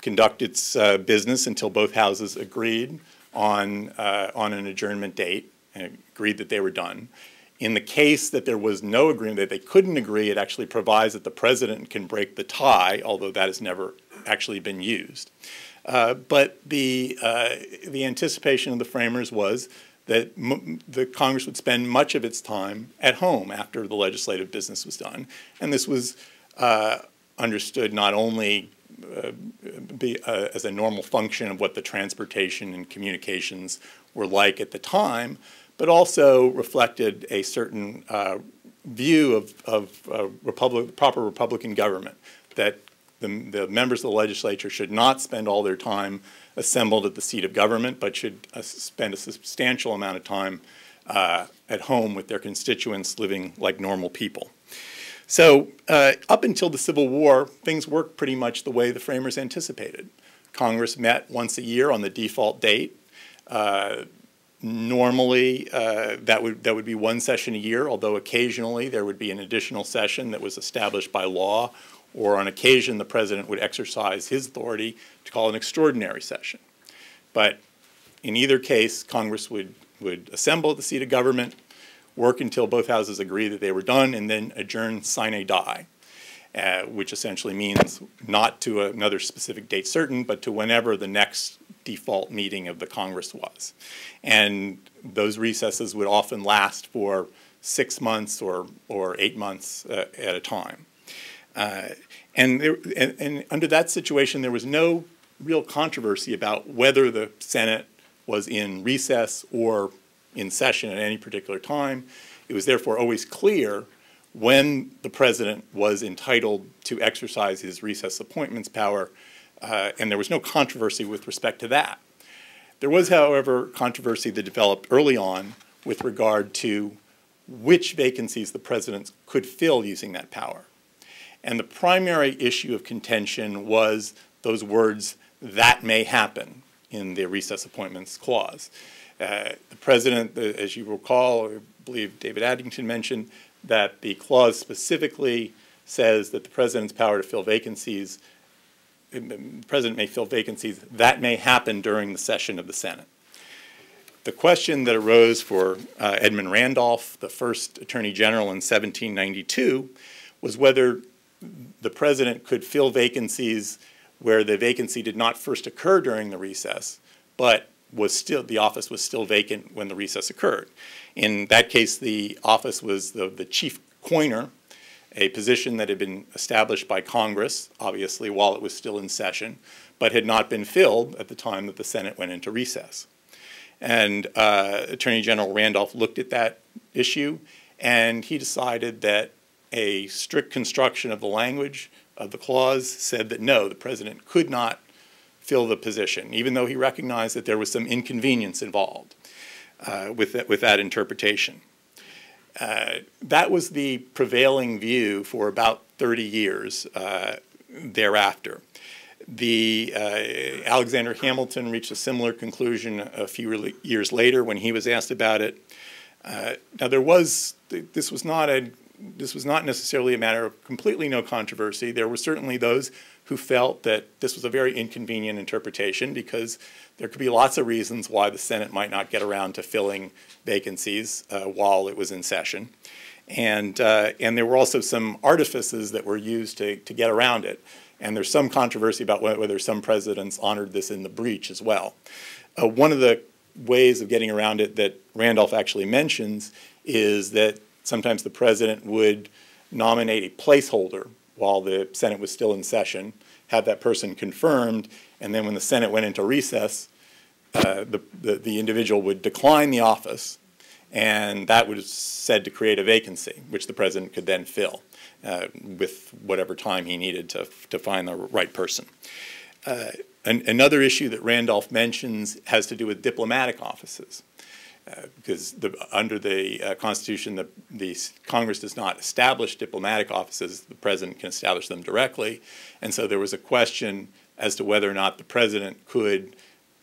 conduct its business until both houses agreed on an adjournment date and agreed that they were done. In the case that there was no agreement, that they couldn't agree, it actually provides that the president can break the tie, although that has never actually been used. But the anticipation of the framers was that the Congress would spend much of its time at home after the legislative business was done. And this was understood not only as a normal function of what the transportation and communications were like at the time, but also reflected a certain view of proper Republican government, that the members of the legislature should not spend all their time assembled at the seat of government, but should spend a substantial amount of time at home with their constituents living like normal people. So up until the Civil War, things worked pretty much the way the framers anticipated. Congress met once a year on the default date. Normally, that would be one session a year, although occasionally there would be an additional session that was established by law, or on occasion the president would exercise his authority to call an extraordinary session. But in either case, Congress would assemble at the seat of government, work until both houses agree that they were done, and then adjourn sine die, which essentially means not to another specific date certain, but to whenever the next default meeting of the Congress was. And those recesses would often last for 6 months or 8 months at a time. And under that situation, there was no real controversy about whether the Senate was in recess or in session at any particular time. It was therefore always clear when the president was entitled to exercise his recess appointments power, and there was no controversy with respect to that. There was, however, controversy that developed early on with regard to which vacancies the president could fill using that power. And the primary issue of contention was those words, "that may happen," in the recess appointments clause. The president, as you recall, I believe David Addington mentioned, that the clause specifically says that the president's power to fill vacancies, the president may fill vacancies, that may happen during the session of the Senate. The question that arose for Edmund Randolph, the first Attorney General in 1792, was whether the president could fill vacancies where the vacancy did not first occur during the recess, but the office was still vacant when the recess occurred. In that case, the office was the chief coiner, a position that had been established by Congress, obviously, while it was still in session, but had not been filled at the time that the Senate went into recess. And Attorney General Randolph looked at that issue, and he decided that a strict construction of the language of the clause said that no, the president could not fill the position, even though he recognized that there was some inconvenience involved with that interpretation. That was the prevailing view for about 30 years thereafter. Alexander Hamilton reached a similar conclusion a few years later when he was asked about it. Now this was not necessarily a matter of completely no controversy. There were certainly those who felt that this was a very inconvenient interpretation because there could be lots of reasons why the Senate might not get around to filling vacancies while it was in session. And there were also some artifices that were used to get around it. And there's some controversy about whether some presidents honored this in the breach as well. One of the ways of getting around it that Randolph actually mentions is that sometimes the president would nominate a placeholder while the Senate was still in session, have that person confirmed, and then when the Senate went into recess, the individual would decline the office, and that was said to create a vacancy, which the president could then fill with whatever time he needed to find the right person. Another issue that Randolph mentions has to do with diplomatic offices. Because under the Constitution, the Congress does not establish diplomatic offices. The president can establish them directly. And so there was a question as to whether or not the president could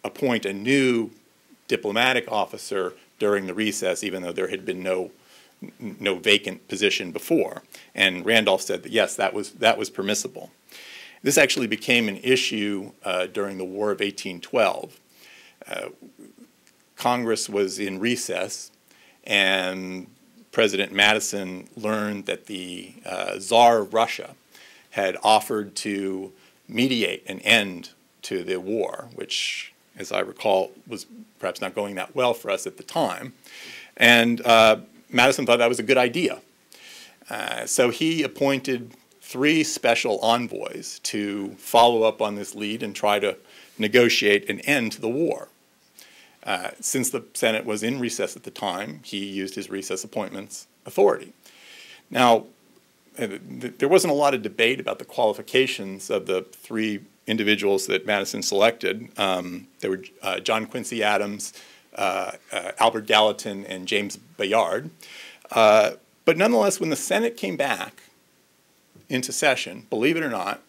appoint a new diplomatic officer during the recess, even though there had been no vacant position before. And Randolph said that, yes, that was permissible. This actually became an issue during the War of 1812. Congress was in recess, and President Madison learned that the Tsar of Russia had offered to mediate an end to the war, which, as I recall, was perhaps not going that well for us at the time. And Madison thought that was a good idea. So he appointed 3 special envoys to follow up on this lead and try to negotiate an end to the war. Since the Senate was in recess at the time, he used his recess appointments authority. Now, there wasn't a lot of debate about the qualifications of the 3 individuals that Madison selected. There were John Quincy Adams, Albert Gallatin, and James Bayard. But nonetheless, when the Senate came back into session, believe it or not,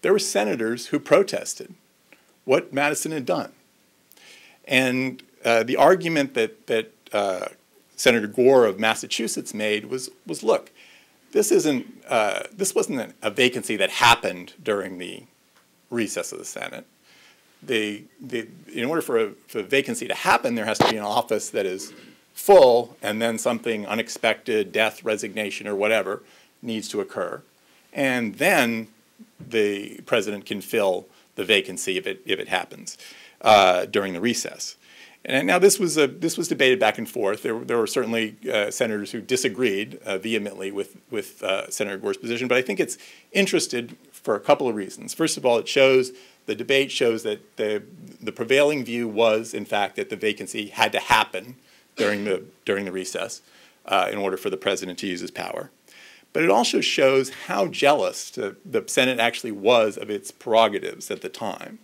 there were senators who protested what Madison had done. And the argument that Senator Gore of Massachusetts made was look, this wasn't a vacancy that happened during the recess of the Senate. In order for a vacancy to happen, there has to be an office that is full, and then something unexpected, death, resignation, or whatever, needs to occur. And then the president can fill the vacancy if it happens during the recess. And now this was debated back and forth. There were certainly senators who disagreed vehemently with Senator Gore's position, but I think it's interesting for a couple of reasons. First of all, the debate shows that the prevailing view was, in fact, that the vacancy had to happen during the recess in order for the president to use his power. but it also shows how jealous the Senate actually was of its prerogatives at the time.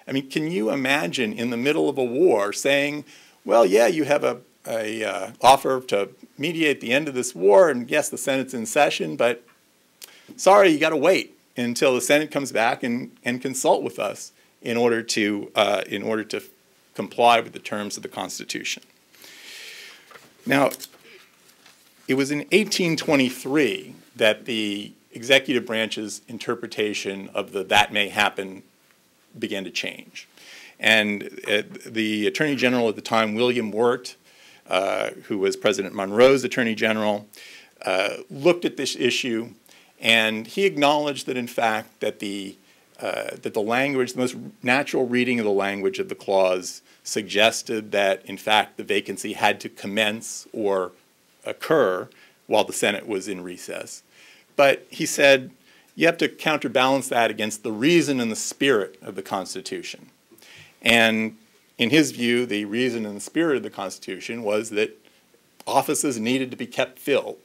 I mean, can you imagine in the middle of a war saying, well, yeah, you have a offer to mediate the end of this war, and yes, the Senate's in session, but sorry, you got to wait until the Senate comes back and consult with us in order to comply with the terms of the Constitution. Now, it was in 1823 that the executive branch's interpretation of the "that may happen" began to change. And the Attorney General at the time, William Wirt, who was President Monroe's Attorney General, looked at this issue, and he acknowledged that, in fact, that the language, the most natural reading of the language of the clause suggested that, in fact, the vacancy had to commence or occur while the Senate was in recess. But he said, you have to counterbalance that against the reason and the spirit of the Constitution. And in his view, the reason and the spirit of the Constitution was that offices needed to be kept filled.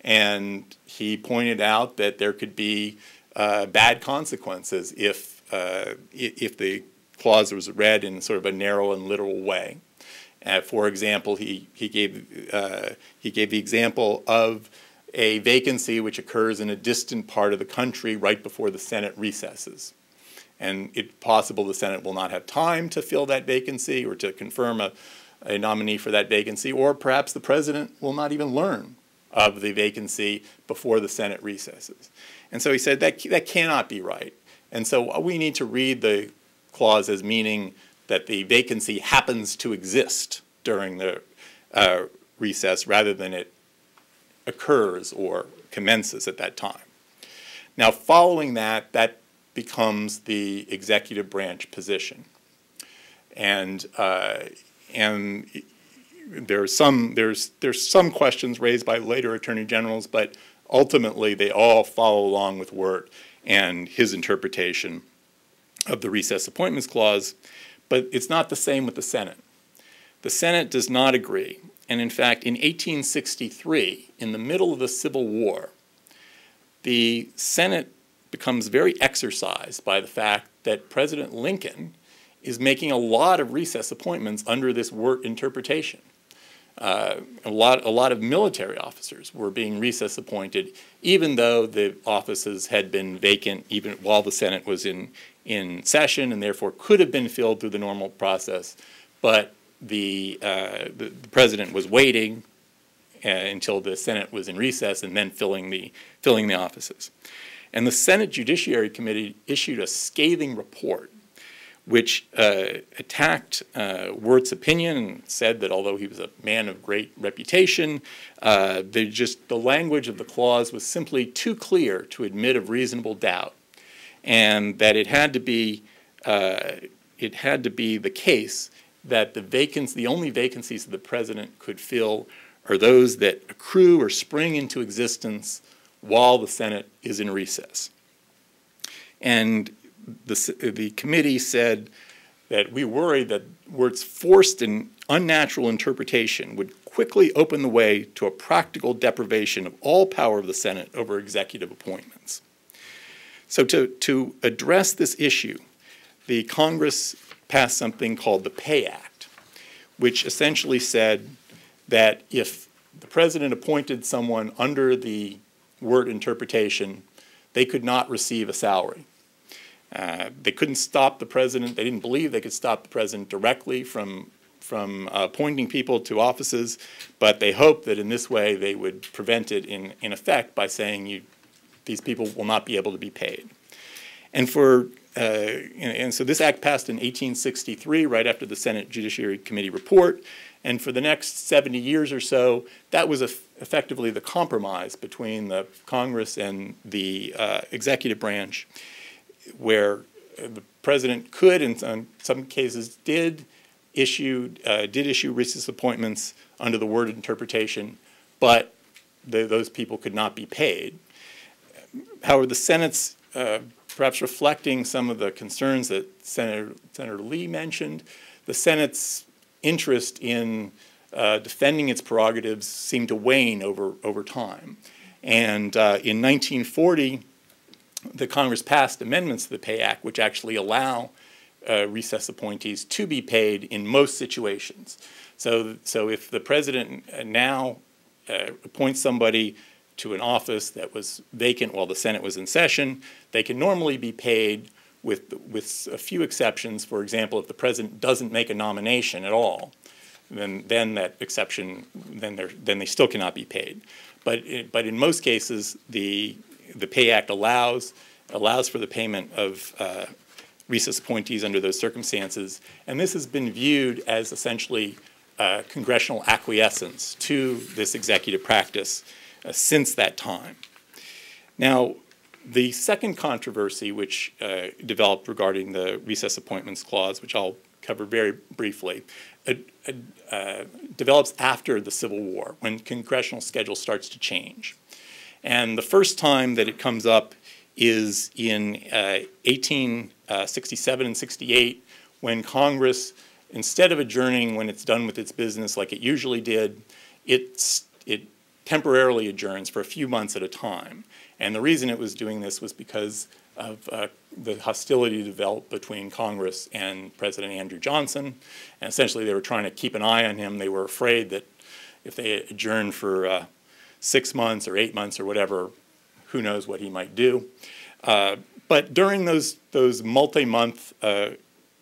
And he pointed out that there could be bad consequences if the clause was read in sort of a narrow and literal way. For example, he gave the example of a vacancy which occurs in a distant part of the country right before the Senate recesses. And it's possible the Senate will not have time to fill that vacancy or to confirm a nominee for that vacancy, or perhaps the president will not even learn of the vacancy before the Senate recesses. And so he said that cannot be right. And so we need to read the clause as meaning that the vacancy happens to exist during the recess rather than it occurs or commences at that time. Now, following that, that becomes the executive branch position. And there's some questions raised by later attorney generals, but ultimately they all follow along with Wirt and his interpretation of the recess appointments clause. But it's not the same with the Senate. The Senate does not agree. And in fact, in 1863, in the middle of the Civil War, the Senate becomes very exercised by the fact that President Lincoln is making a lot of recess appointments under this Wirt interpretation. A lot of military officers were being recess appointed, even though the offices had been vacant even while the Senate was in session, and therefore could have been filled through the normal process. But the president was waiting until the Senate was in recess and then filling the offices. And the Senate Judiciary Committee issued a scathing report which attacked Wirt's opinion and said that although he was a man of great reputation, the language of the clause was simply too clear to admit of reasonable doubt, and that it had to be the case that the only vacancies that the president could fill are those that accrue or spring into existence while the Senate is in recess. And the committee said that we worry that Wirt's forced and unnatural interpretation would quickly open the way to a practical deprivation of all power of the Senate over executive appointments. So to address this issue, the Congress passed something called the Pay Act, which essentially said that if the president appointed someone under the Wirt interpretation, they could not receive a salary. They couldn't stop the president. They didn't believe they could stop the president directly from appointing people to offices, but they hoped that in this way they would prevent it in effect by saying these people will not be able to be paid. And so this act passed in 1863, right after the Senate Judiciary Committee report. And for the next 70 years or so, that was effectively the compromise between the Congress and the executive branch, where the president could, and in some cases did issue recess appointments under the Wirt interpretation, but those people could not be paid. However, the Senate's perhaps reflecting some of the concerns that Senator Lee mentioned, the Senate's interest in defending its prerogatives seemed to wane over time. And in 1940, the Congress passed amendments to the Pay Act which actually allow recess appointees to be paid in most situations. So if the president now appoints somebody to an office that was vacant while the Senate was in session, they can normally be paid with a few exceptions. For example, if the president doesn't make a nomination at all, then that exception, then they still cannot be paid. But in most cases, the Pay Act allows for the payment of recess appointees under those circumstances, and this has been viewed as essentially congressional acquiescence to this executive practice since that time. Now, the second controversy which developed regarding the recess appointments clause, which I'll cover very briefly, develops after the Civil War, when Congressional Schedule starts to change. And the first time that it comes up is in 1867 and 68, when Congress, instead of adjourning when it's done with its business like it usually did, it temporarily adjourns for a few months at a time. And the reason it was doing this was because of the hostility developed between Congress and President Andrew Johnson. And essentially they were trying to keep an eye on him. They were afraid that if they adjourned for 6 months or 8 months or whatever, who knows what he might do. But during those multi-month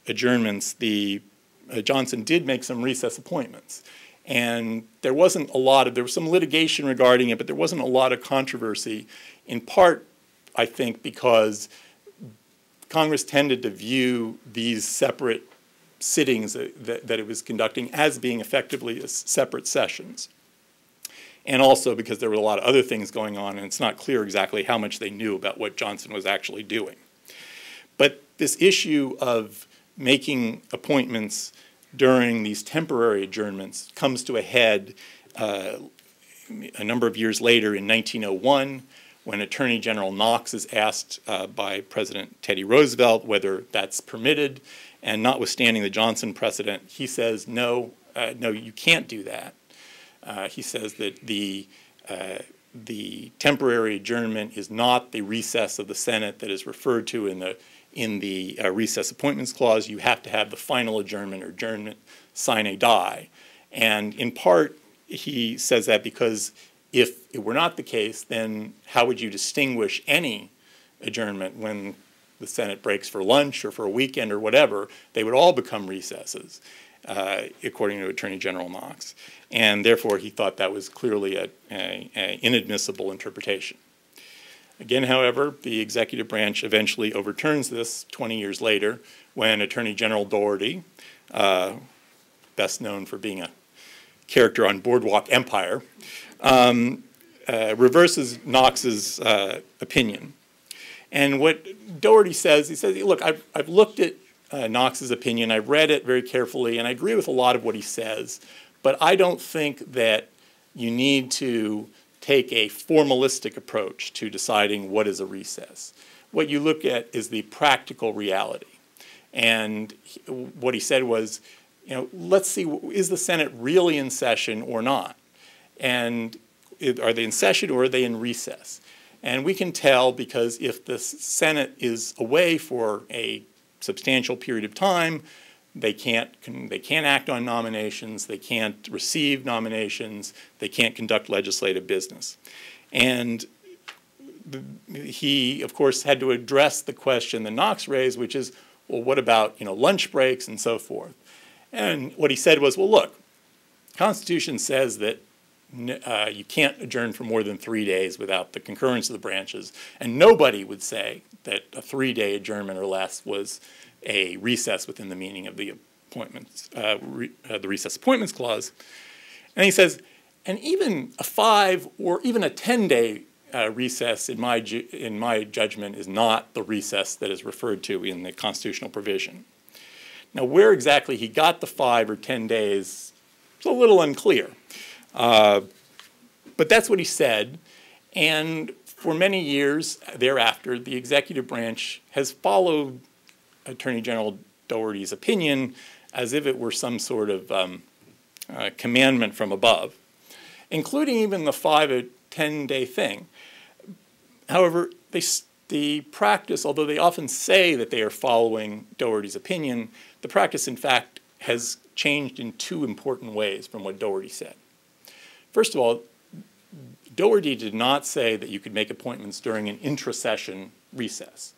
adjournments, Johnson did make some recess appointments. And there was some litigation regarding it, but there wasn't a lot of controversy, in part, I think, because Congress tended to view these separate sittings that it was conducting as being effectively separate sessions. And also because there were a lot of other things going on, and it's not clear exactly how much they knew about what Johnson was actually doing. But this issue of making appointments during these temporary adjournments comes to a head a number of years later in 1901, when Attorney General Knox is asked by President Teddy Roosevelt whether that's permitted, and notwithstanding the Johnson precedent, he says, no, you can't do that. He says that the temporary adjournment is not the recess of the Senate that is referred to in the recess appointments clause. You have to have the final adjournment or adjournment sine die. And in part, he says that because if it were not the case, then how would you distinguish any adjournment when the Senate breaks for lunch or for a weekend or whatever? They would all become recesses, according to Attorney General Knox. And therefore, he thought that was clearly an inadmissible interpretation. Again, however, the executive branch eventually overturns this 20 years later when Attorney General Dougherty, best known for being a character on Boardwalk Empire, reverses Knox's opinion. And what Dougherty says, he says, look, I've looked at Knox's opinion, I've read it very carefully, and I agree with a lot of what he says, but I don't think that you need to take a formalistic approach to deciding what is a recess. What you look at is the practical reality. And what he said was, let's see, is the Senate really in session or not? And are they in session or are they in recess? And we can tell because if the Senate is away for a substantial period of time, they can't act on nominations, they can't receive nominations, they can't conduct legislative business. And he, of course, had to address the question that Knox raised, which is, well, what about lunch breaks and so forth? And what he said was, well, look, the Constitution says that you can't adjourn for more than 3 days without the concurrence of the branches, and nobody would say that a 3-day adjournment or less was a recess within the meaning of the appointments, the recess appointments clause. And he says, and even a 5 or even a 10-day recess, in my judgment, is not the recess that is referred to in the constitutional provision. Now, where exactly he got the 5 or 10 days is a little unclear. But that's what he said, and for many years thereafter, the executive branch has followed Attorney General Dougherty's opinion as if it were some sort of commandment from above, including even the 5 10-day thing. However, the practice, although they often say that they are following Doherty's opinion, the practice, in fact, has changed in two important ways from what Doherty said. First of all, Doherty did not say that you could make appointments during an intra-session recess.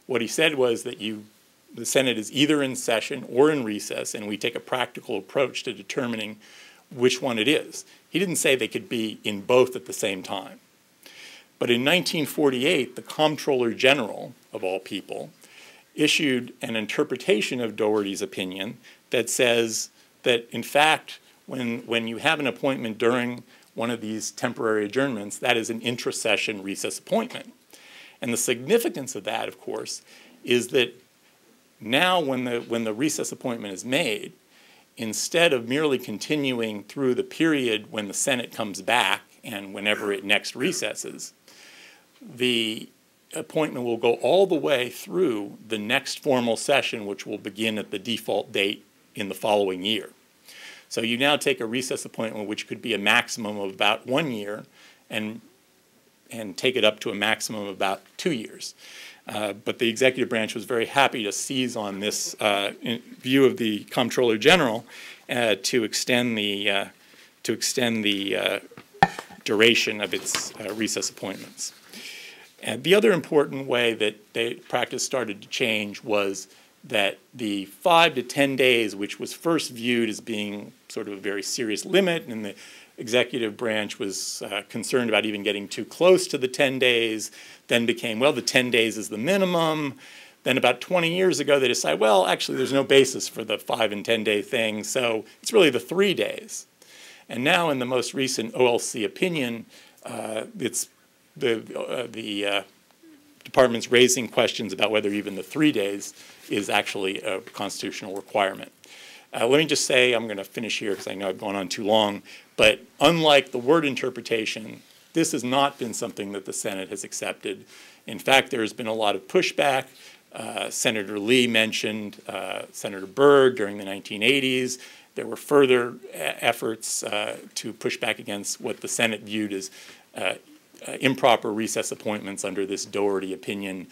What he said was that the Senate is either in session or in recess, and we take a practical approach to determining which one it is. He didn't say they could be in both at the same time. But in 1948, the Comptroller General, of all people, issued an interpretation of Doherty's opinion that says that, in fact, when you have an appointment during one of these temporary adjournments, that is an intra-session recess appointment. And the significance of that, of course, is that now when the recess appointment is made, instead of merely continuing through the period when the Senate comes back and whenever it next recesses, the appointment will go all the way through the next formal session, which will begin at the default date in the following year. So you now take a recess appointment, which could be a maximum of about 1 year, and take it up to a maximum of about 2 years. But the executive branch was very happy to seize on this view of the Comptroller General to extend the duration of its recess appointments. And the other important way that the practice started to change was that the 5 to 10 days, which was first viewed as being sort of a very serious limit, and the executive branch was concerned about even getting too close to the 10 days, then became, well, the 10 days is the minimum. Then about 20 years ago, they decided, well, actually, there's no basis for the 5 and 10-day thing, so it's really the 3 days. And now in the most recent OLC opinion, it's the department's raising questions about whether even the 3 days is actually a constitutional requirement. Let me just say, I'm going to finish here because I know I've gone on too long, but unlike the word interpretation, this has not been something that the Senate has accepted. In fact, there's been a lot of pushback. Senator Lee mentioned Senator Byrd during the 1980s. There were further efforts to push back against what the Senate viewed as improper recess appointments under this Doherty opinion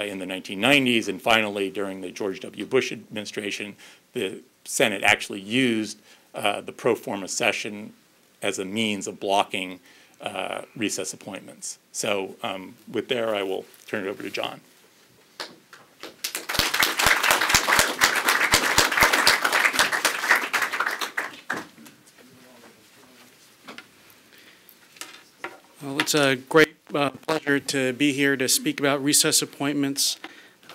in the 1990s. And finally, during the George W. Bush administration, the Senate actually used the pro forma session as a means of blocking recess appointments. So with there, I will turn it over to John.
Well, it's a great pleasure to be here to speak about recess appointments.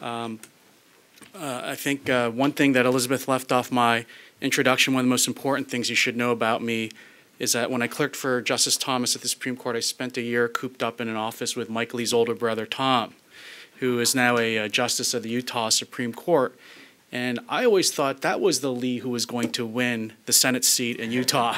I think one thing that Elizabeth left off my introduction, one of the most important things you should know about me, is that when I clerked for Justice Thomas at the Supreme Court, I spent a year cooped up in an office with Mike Lee's older brother, Tom, who is now a justice of the Utah Supreme Court. And I always thought that was the Lee who was going to win the Senate seat in Utah.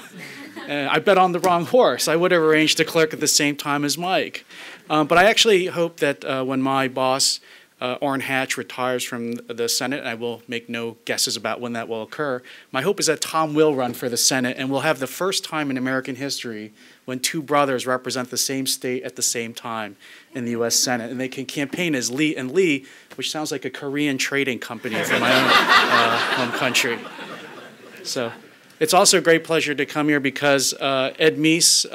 I bet on the wrong horse. I would have arranged to clerk at the same time as Mike. But I actually hope that when my boss, Orrin Hatch, retires from the Senate, and I will make no guesses about when that will occur, my hope is that Tom will run for the Senate, and we'll have the first time in American history when two brothers represent the same state at the same time in the U.S. Senate. And they can campaign as Lee and Lee, which sounds like a Korean trading company from my own home country. So it's also a great pleasure to come here because Ed Meese,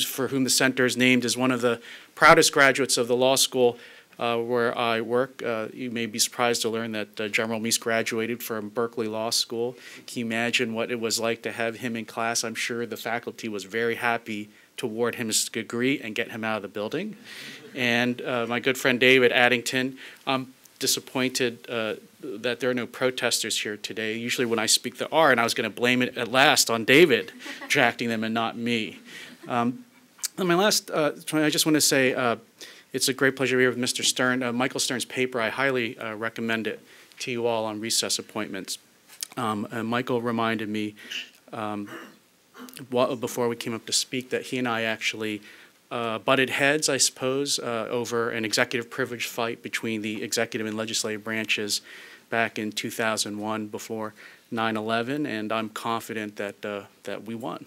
for whom the center is named, is one of the proudest graduates of the law school where I work. You may be surprised to learn that General Meese graduated from Berkeley Law School. Can you imagine what it was like to have him in class? I'm sure the faculty was very happy to award him his degree and get him out of the building. And my good friend David Addington, I'm disappointed that there are no protesters here today. Usually when I speak there are, and I was going to blame it at last on David attracting them and not me. And my last, I just want to say, it's a great pleasure to be here with Mr. Stern. Michael Stern's paper, I highly recommend it to you all on recess appointments. And Michael reminded me before we came up to speak that he and I actually butted heads, I suppose, over an executive privilege fight between the executive and legislative branches back in 2001 before 9/11, and I'm confident that we won.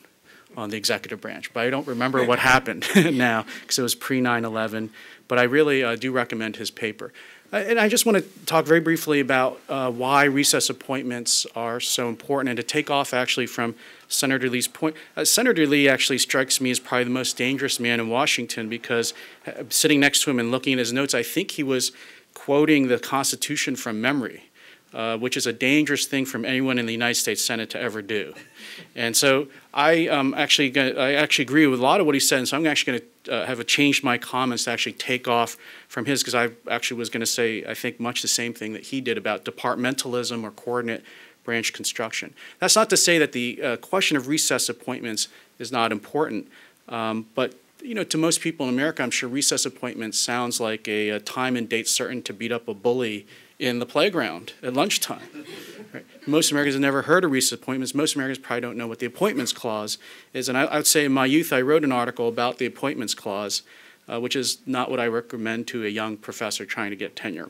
on the executive branch. But I don't remember what happened now because it was pre-9/11. But I really do recommend his paper. And I just want to talk very briefly about why recess appointments are so important, and to take off actually from Senator Lee's point. Senator Lee actually strikes me as probably the most dangerous man in Washington, because sitting next to him and looking at his notes, I think he was quoting the Constitution from memory, which is a dangerous thing from anyone in the United States Senate to ever do. And so I actually agree with a lot of what he said, and so I'm actually going to have changed my comments to actually take off from his, because I actually was going to say, I think, much the same thing that he did about departmentalism or coordinate branch construction. That's not to say that the question of recess appointments is not important, but to most people in America, I'm sure recess appointments sounds like a time and date certain to beat up a bully in the playground at lunchtime. Right? Most Americans have never heard of recess appointments. Most Americans probably don't know what the Appointments Clause is. And I would say in my youth, I wrote an article about the Appointments Clause, which is not what I recommend to a young professor trying to get tenure.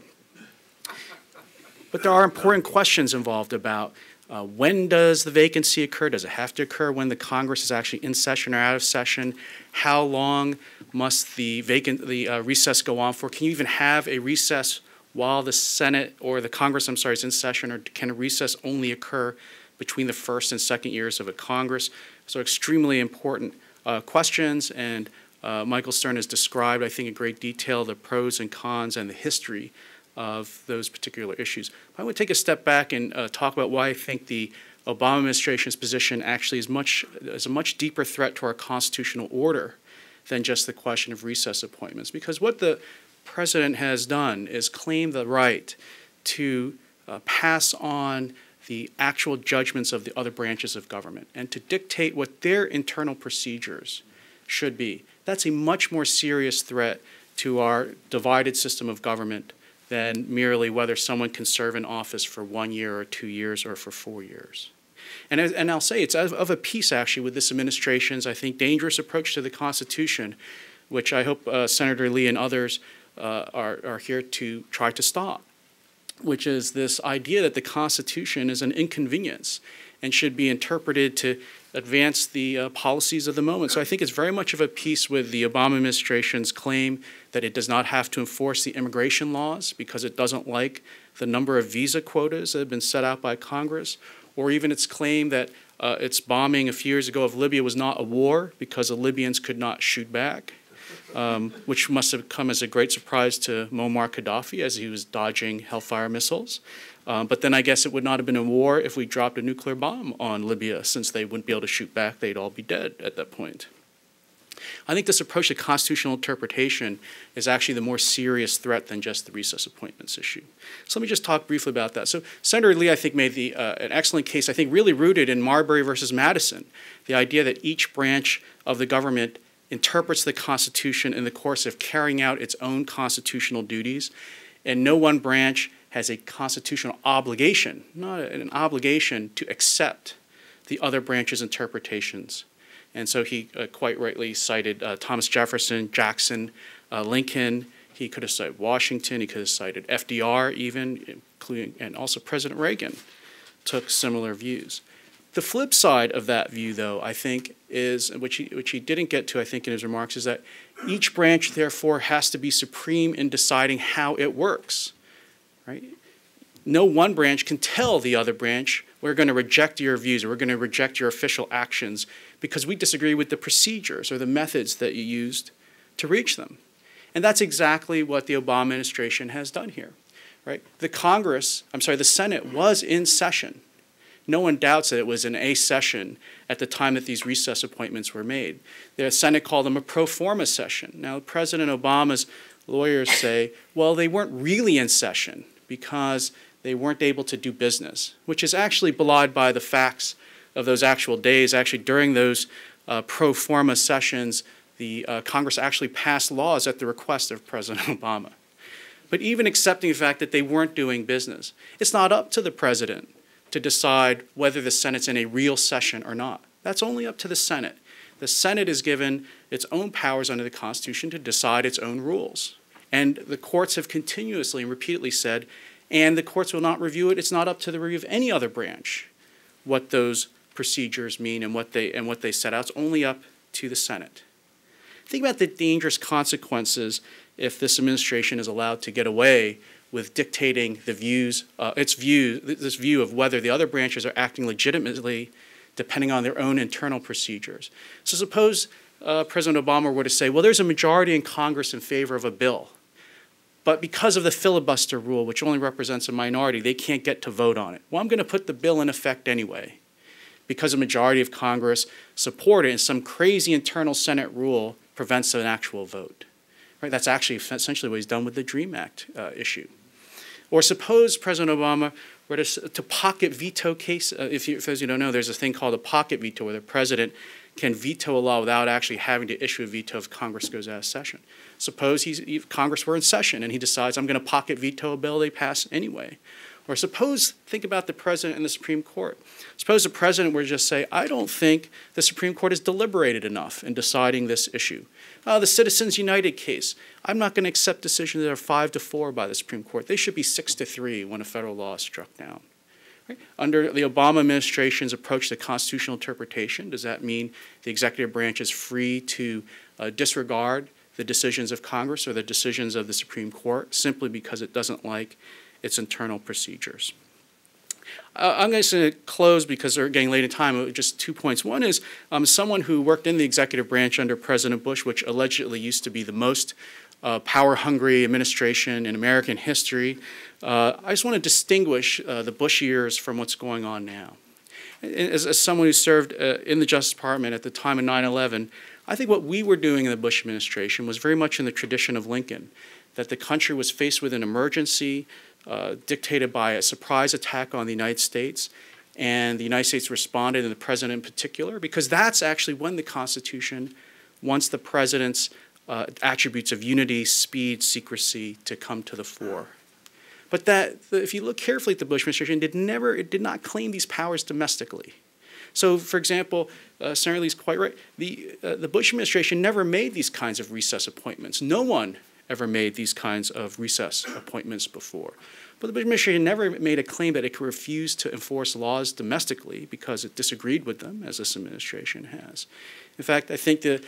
But there are important questions involved about when does the vacancy occur? Does it have to occur when the Congress is actually in session or out of session? How long must the recess go on for? Can you even have a recess while the Senate or the Congress, is in session, or can a recess only occur between the first and second years of a Congress? So extremely important questions, and Michael Stern has described, I think, in great detail the pros and cons and the history of those particular issues. I would take a step back and talk about why I think the Obama administration's position actually is a much deeper threat to our constitutional order than just the question of recess appointments. Because what the president has done is claim the right to pass on the actual judgments of the other branches of government and to dictate what their internal procedures should be. That's a much more serious threat to our divided system of government than merely whether someone can serve in office for 1 year or 2 years or for 4 years. And I'll say it's of a piece, actually, with this administration's, I think, dangerous approach to the Constitution, which I hope Senator Lee and others are here to try to stop, which is this idea that the Constitution is an inconvenience and should be interpreted to advance the policies of the moment. So I think it's very much of a piece with the Obama administration's claim that it does not have to enforce the immigration laws because it doesn't like the number of visa quotas that have been set out by Congress, or even its claim that its bombing a few years ago of Libya was not a war because the Libyans could not shoot back, which must have come as a great surprise to Muammar Gaddafi as he was dodging Hellfire missiles. But then I guess it would not have been a war if we dropped a nuclear bomb on Libya, since they wouldn't be able to shoot back. They'd all be dead at that point. I think this approach to constitutional interpretation is actually the more serious threat than just the recess appointments issue. So let me just talk briefly about that. So Senator Lee, I think, made an excellent case, I think really rooted in Marbury versus Madison, the idea that each branch of the government interprets the Constitution in the course of carrying out its own constitutional duties, and no one branch has a constitutional obligation, not an obligation, to accept the other branch's interpretations. And so he quite rightly cited Thomas Jefferson, Jackson, Lincoln. He could have cited Washington. He could have cited FDR even, including, and also President Reagan took similar views. The flip side of that view, though, I think, is, which he didn't get to, I think, in his remarks, is that each branch, therefore, has to be supreme in deciding how it works. Right? No one branch can tell the other branch, we're going to reject your views or we're going to reject your official actions because we disagree with the procedures or the methods that you used to reach them. And that's exactly what the Obama administration has done here. Right? The Senate was in session. No one doubts that it was in a session at the time that these recess appointments were made. The Senate called them a pro forma session. Now, President Obama's lawyers say, well, they weren't really in session because they weren't able to do business, which is actually belied by the facts of those actual days. Actually, during those pro forma sessions, the Congress actually passed laws at the request of President Obama. But even accepting the fact that they weren't doing business, it's not up to the president to decide whether the Senate's in a real session or not. That's only up to the Senate. The Senate is given its own powers under the Constitution to decide its own rules. And the courts have continuously and repeatedly said, and the courts will not review it, it's not up to the review of any other branch, what those procedures mean and what they set out. It's only up to the Senate. Think about the dangerous consequences if this administration is allowed to get away with dictating the this view of whether the other branches are acting legitimately depending on their own internal procedures. So suppose President Obama were to say, well, there's a majority in Congress in favor of a bill, but because of the filibuster rule, which only represents a minority, they can't get to vote on it. Well, I'm going to put the bill in effect anyway, because a majority of Congress support it, and some crazy internal Senate rule prevents an actual vote. Right? That's actually essentially what he's done with the DREAM Act issue. Or suppose President Obama were to pocket veto case. If as you don't know, there's a thing called a pocket veto, where the president can veto a law without actually having to issue a veto if Congress goes out of session. Suppose Congress were in session and he decides, I'm going to pocket veto a bill they pass anyway. Or suppose, think about the president and the Supreme Court. Suppose the president were to just say, I don't think the Supreme Court has deliberated enough in deciding this issue. The Citizens United case, I'm not going to accept decisions that are 5-4 by the Supreme Court. They should be 6-3 when a federal law is struck down. Right? Under the Obama administration's approach to constitutional interpretation, does that mean the executive branch is free to disregard the decisions of Congress or the decisions of the Supreme Court simply because it doesn't like its internal procedures? I'm going to close because we're getting late in time. Just 2 points. One is someone who worked in the executive branch under President Bush, which allegedly used to be the most power-hungry administration in American history. I just want to distinguish the Bush years from what's going on now. As someone who served in the Justice Department at the time of 9/11, I think what we were doing in the Bush administration was very much in the tradition of Lincoln, that the country was faced with an emergency dictated by a surprise attack on the United States, and the United States responded, and the president in particular, because that's actually when the Constitution wants the president's attributes of unity, speed, secrecy to come to the fore. But if you look carefully at the Bush administration, it did not claim these powers domestically. So, for example, Senator Lee's quite right. The Bush administration never made these kinds of recess appointments. No one ever made these kinds of recess appointments before. But the Bush administration never made a claim that it could refuse to enforce laws domestically because it disagreed with them, as this administration has. In fact, I think that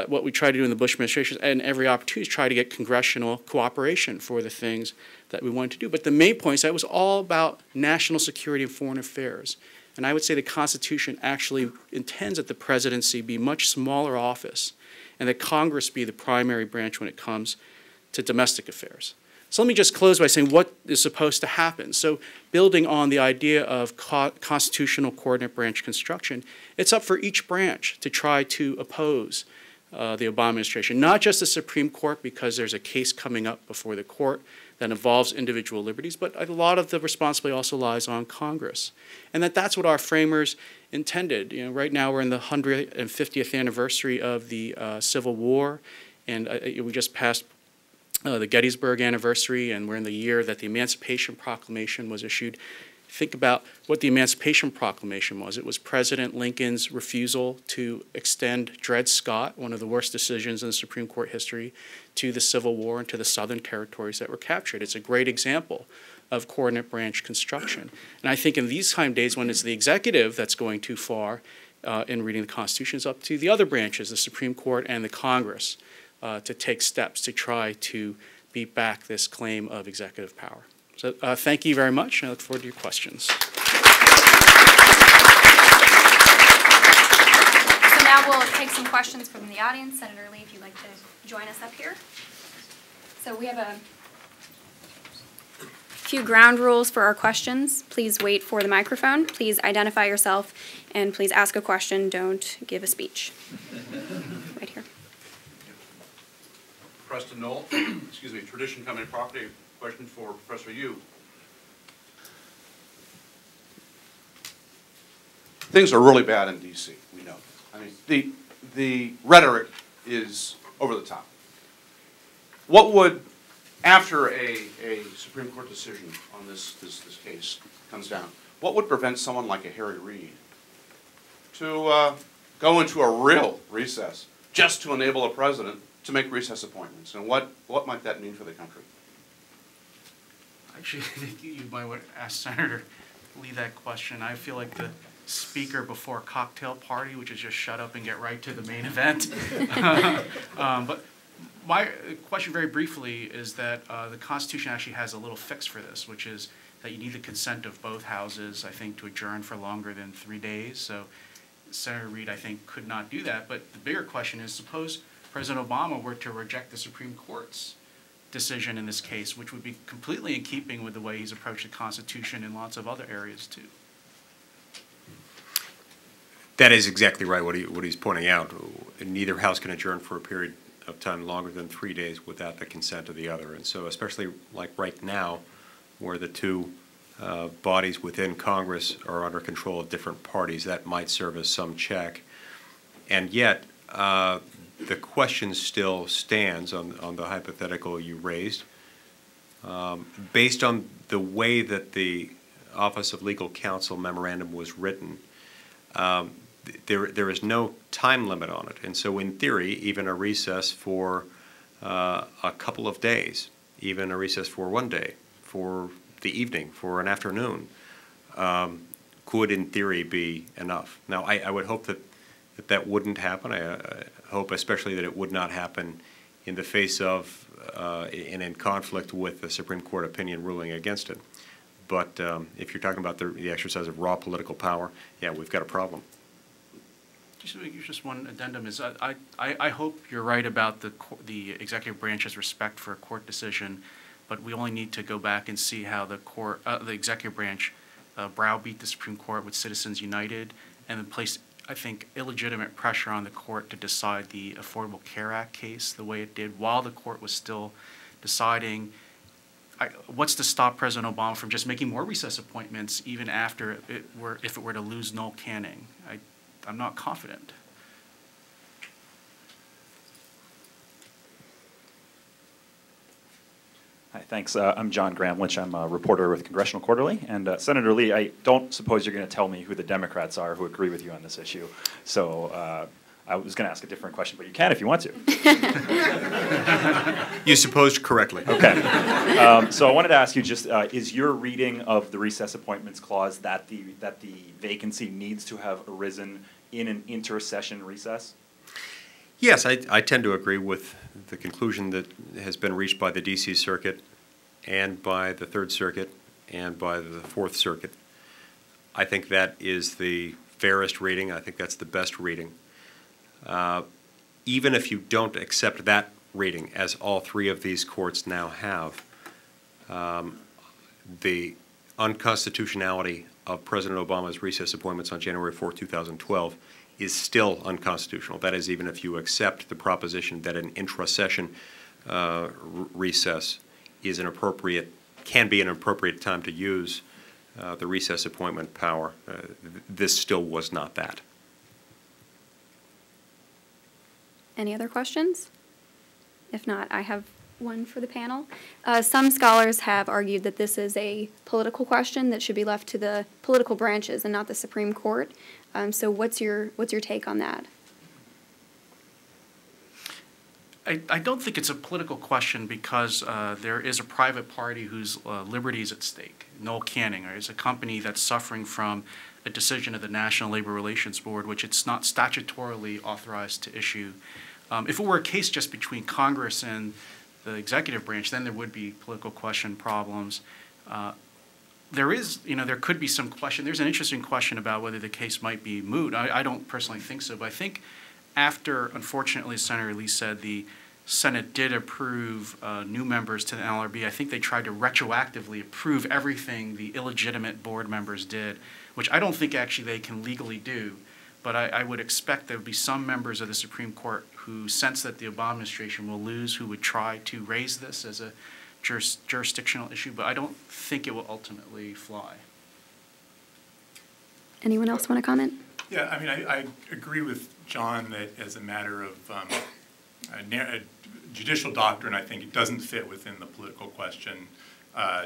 what we try to do in the Bush administration, and every opportunity, is try to get congressional cooperation for the things that we wanted to do. But the main point is that it was all about national security and foreign affairs. And I would say the Constitution actually intends that the presidency be a much smaller office and that Congress be the primary branch when it comes to domestic affairs. So let me just close by saying what is supposed to happen. So building on the idea of constitutional coordinate branch construction, it's up for each branch to try to oppose the Obama administration, not just the Supreme Court because there's a case coming up before the court that involves individual liberties, but a lot of the responsibility also lies on Congress. And that's what our framers intended. You know, right now we're in the 150th anniversary of the Civil War, and we just passed the Gettysburg anniversary, and we're in the year that the Emancipation Proclamation was issued. Think about what the Emancipation Proclamation was. It was President Lincoln's refusal to extend Dred Scott, one of the worst decisions in the Supreme Court history, to the Civil War and to the southern territories that were captured. It's a great example of coordinate branch construction. And I think in these time days when it's the executive that's going too far in reading the Constitution, it's up to the other branches, the Supreme Court and the Congress, to take steps to try to beat back this claim of executive power. So thank you very much, and I look forward to your questions.
So now we'll take some questions from the audience. Senator Lee, if you'd like to join us up here. So we have a few ground rules for our questions. Please wait for the microphone. Please identify yourself, and please ask a question. Don't give a speech. Right here.
Preston Noel, excuse me, Tradition Company Property. Question for Professor Yu. Things are really bad in D.C., we know. I mean, the rhetoric is over the top. What would, after a Supreme Court decision on this case comes down, what would prevent someone like a Harry Reid to go into a real recess just to enable a president to make recess appointments? And what might that mean for the country?
Actually, I think you might want to ask Senator Lee that question. I feel like speaker before a cocktail party, which is just shut up and get right to the main event. But my question very briefly is that the Constitution actually has a little fix for this, which is that you need the consent of both houses, I think, to adjourn for longer than 3 days. So Senator Reid, I think, could not do that. But the bigger question is, suppose President Obama were to reject the Supreme Court's decision in this case, which would be completely in keeping with the way he's approached the Constitution in lots of other areas, too.
That is exactly right, what he's pointing out. Neither house can adjourn for a period of time longer than 3 days without the consent of the other. And so especially like right now, where the two bodies within Congress are under control of different parties, that might serve as some check. And yet, the question still stands on the hypothetical you raised. Based on the way that the Office of Legal Counsel memorandum was written, there is no time limit on it. And so in theory, even a recess for a couple of days, even a recess for 1 day, for the evening, for an afternoon, could in theory be enough. Now, I would hope that wouldn't happen. I hope especially that it would not happen in the face of and in conflict with the Supreme Court opinion ruling against it. But if you're talking about the exercise of raw political power, yeah, we've got a problem.
Just one addendum is I hope you're right about the executive branch's respect for a court decision, but we only need to go back and see how the executive branch browbeat the Supreme Court with Citizens United and then placed, I think, illegitimate pressure on the court to decide the Affordable Care Act case the way it did while the court was still deciding what's to stop President Obama from just making more recess appointments even after if it were to lose Noel Canning. I'm not confident.
Hi, thanks. I'm John Gramlich. I'm a reporter with Congressional Quarterly. And Senator Lee, I don't suppose you're going to tell me who the Democrats are who agree with you on this issue. So I was going to ask a different question, but you can if you want to.
You supposed correctly.
Okay. So I wanted to ask you just, is your reading of the recess appointments clause that the vacancy needs to have arisen in an inter-session recess?
Yes, I tend to agree with the conclusion that has been reached by the D.C. Circuit and by the Third Circuit and by the Fourth Circuit. I think that is the fairest reading. I think that's the best reading. Even if you don't accept that reading, as all three of these courts now have, the unconstitutionality of President Obama's recess appointments on January 4, 2012 is still unconstitutional. That is, even if you accept the proposition that an intra-session recess is can be an appropriate time to use the recess appointment power. This still was not that.
Any other questions? If not, I have one for the panel. Some scholars have argued that this is a political question that should be left to the political branches and not the Supreme Court. So what's your take on that?
I don't think it's a political question because there is a private party whose liberty is at stake. Noel Canning is a company that's suffering from a decision of the National Labor Relations Board, which it's not statutorily authorized to issue. If it were a case just between Congress and the executive branch, then there would be political question problems. There could be some question. There's an interesting question about whether the case might be moot. I don't personally think so, but I think after, unfortunately, Senator Lee said the Senate did approve new members to the NLRB, I think they tried to retroactively approve everything the illegitimate board members did, which I don't think actually they can legally do. But I would expect there would be some members of the Supreme Court who sense that the Obama administration will lose, who would try to raise this as a jurisdictional issue, but I don't think it will ultimately fly.
Anyone else want to comment?
Yeah, I mean, I agree with John that as a matter of judicial doctrine, I think it doesn't fit within the political question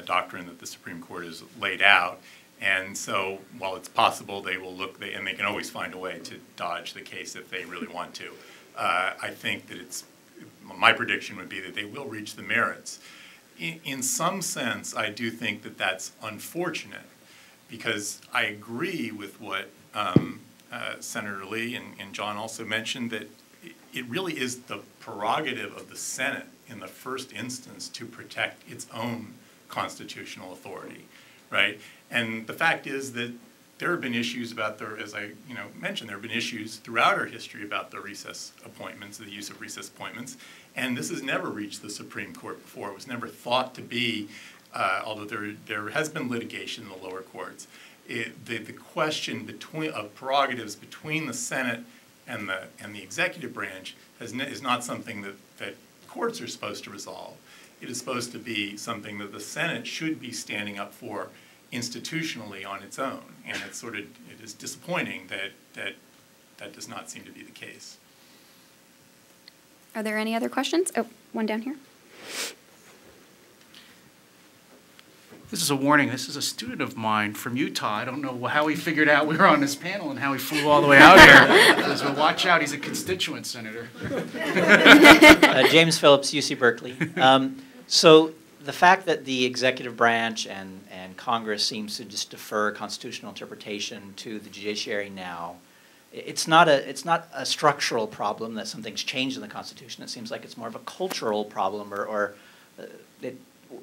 doctrine that the Supreme Court has laid out. And so while it's possible they will and they can always find a way to dodge the case if they really want to, I think that my prediction would be that they will reach the merits. In some sense, I do think that that's unfortunate because I agree with what Senator Lee and John also mentioned, that it really is the prerogative of the Senate in the first instance to protect its own constitutional authority, right? And the fact is that there have been issues about as I mentioned, there have been issues throughout our history about the recess appointments, the use of recess appointments, and this has never reached the Supreme Court before. It was never thought to be, although there has been litigation in the lower courts, the question of prerogatives between the Senate and the executive branch is not something that courts are supposed to resolve. It is supposed to be something that the Senate should be standing up for institutionally on its own, and it is disappointing that does not seem to be the case.
Are there any other questions? Oh, one down here.
This is a warning. This is a student of mine from Utah. I don't know how he figured out we were on this panel and how he flew all the way out here. So watch out. He's a constituent senator.
James Phillips, UC Berkeley. So the fact that the executive branch and Congress seems to just defer constitutional interpretation to the judiciary now, it's not a structural problem that something's changed in the Constitution. It seems like it's more of a cultural problem,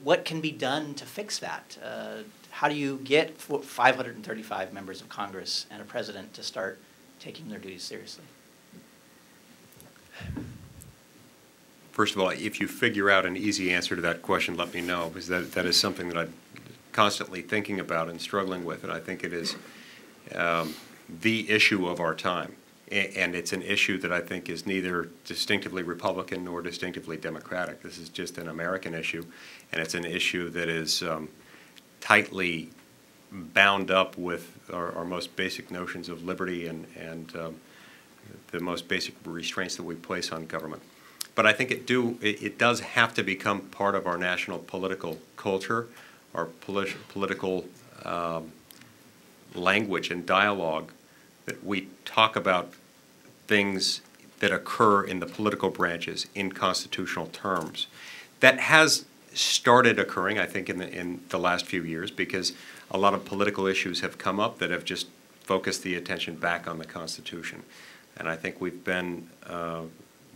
what can be done to fix that? How do you get 535 members of Congress and a president to start taking their duties seriously?
First of all, if you figure out an easy answer to that question, let me know, because that is something that I'm constantly thinking about and struggling with, and I think it is the issue of our time. And it's an issue that I think is neither distinctively Republican nor distinctively Democratic. This is just an American issue, and it's an issue that is tightly bound up with our most basic notions of liberty and the most basic restraints that we place on government. But I think it does have to become part of our national political culture, our political language and dialogue, that we talk about things that occur in the political branches in constitutional terms. That has started occurring, I think, in the last few years, because a lot of political issues have come up that have just focused the attention back on the Constitution. And I think we've been,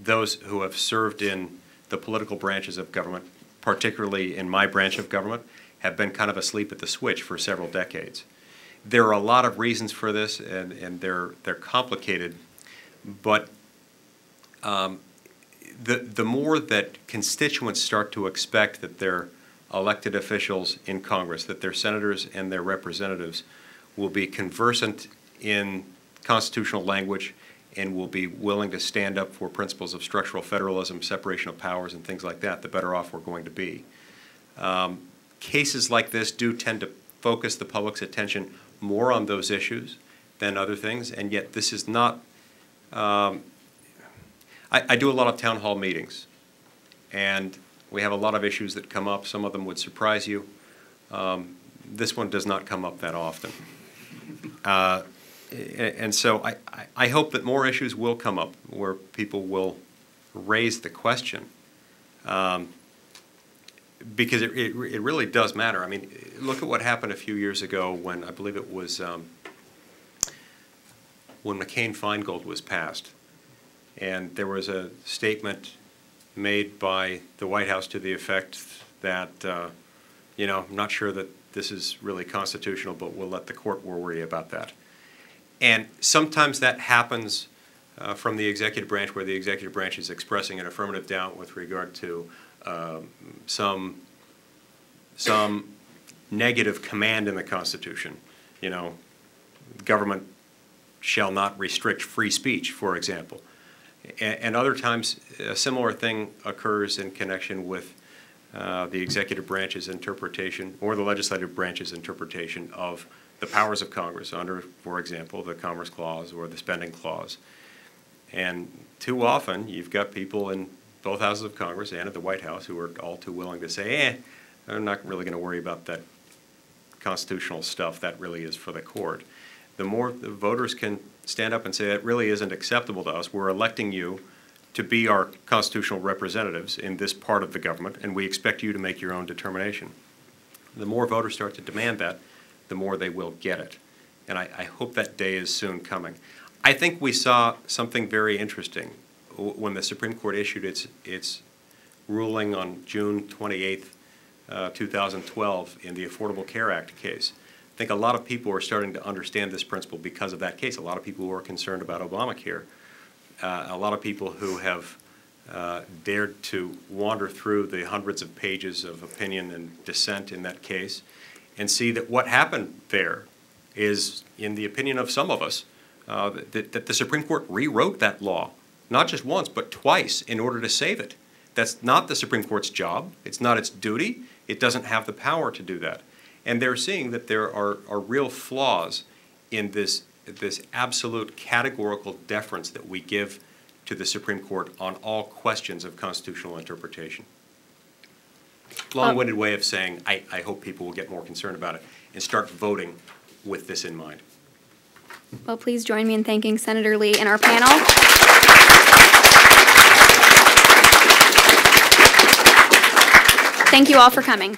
those who have served in the political branches of government, particularly in my branch of government, have been kind of asleep at the switch for several decades. There are a lot of reasons for this, and they're complicated, but the more that constituents start to expect that their elected officials in Congress, that their senators and their representatives will be conversant in constitutional language and will be willing to stand up for principles of structural federalism, separation of powers, and things like that, the better off we're going to be. Cases like this do tend to focus the public's attention more on those issues than other things, and yet this is not, I do a lot of town hall meetings, and we have a lot of issues that come up. Some of them would surprise you. This one does not come up that often. And so I hope that more issues will come up where people will raise the question, because it really does matter. I mean, look at what happened a few years ago when, I believe it was when McCain-Feingold was passed. And there was a statement made by the White House to the effect that, you know, I'm not sure that this is really constitutional, but we'll let the court worry about that. And sometimes that happens from the executive branch, where the executive branch is expressing an affirmative doubt with regard to some negative command in the Constitution. You know, government shall not restrict free speech, for example. And other times, a similar thing occurs in connection with the executive branch's interpretation or the legislative branch's interpretation of the powers of Congress under, for example, the Commerce Clause or the Spending Clause. And too often, you've got people in both houses of Congress and at the White House who are all too willing to say, I'm not really going to worry about that constitutional stuff. That really is for the court. The more the voters can stand up and say, that really isn't acceptable to us. We're electing you to be our constitutional representatives in this part of the government, and we expect you to make your own determination. The more voters start to demand that, the more they will get it. And I hope that day is soon coming. I think we saw something very interesting when the Supreme Court issued its ruling on June 28th, 2012 in the Affordable Care Act case. I think a lot of people are starting to understand this principle because of that case. A lot of people who are concerned about Obamacare, a lot of people who have dared to wander through the hundreds of pages of opinion and dissent in that case and see that what happened there is, in the opinion of some of us, that the Supreme Court rewrote that law, not just once, but twice in order to save it. That's not the Supreme Court's job. It's not its duty. It doesn't have the power to do that. And they're seeing that there are real flaws in this absolute categorical deference that we give to the Supreme Court on all questions of constitutional interpretation. Long-winded way of saying I hope people will get more concerned about it and start voting with this in mind.
Well, please join me in thanking Senator Lee and our panel. Thank you all for coming.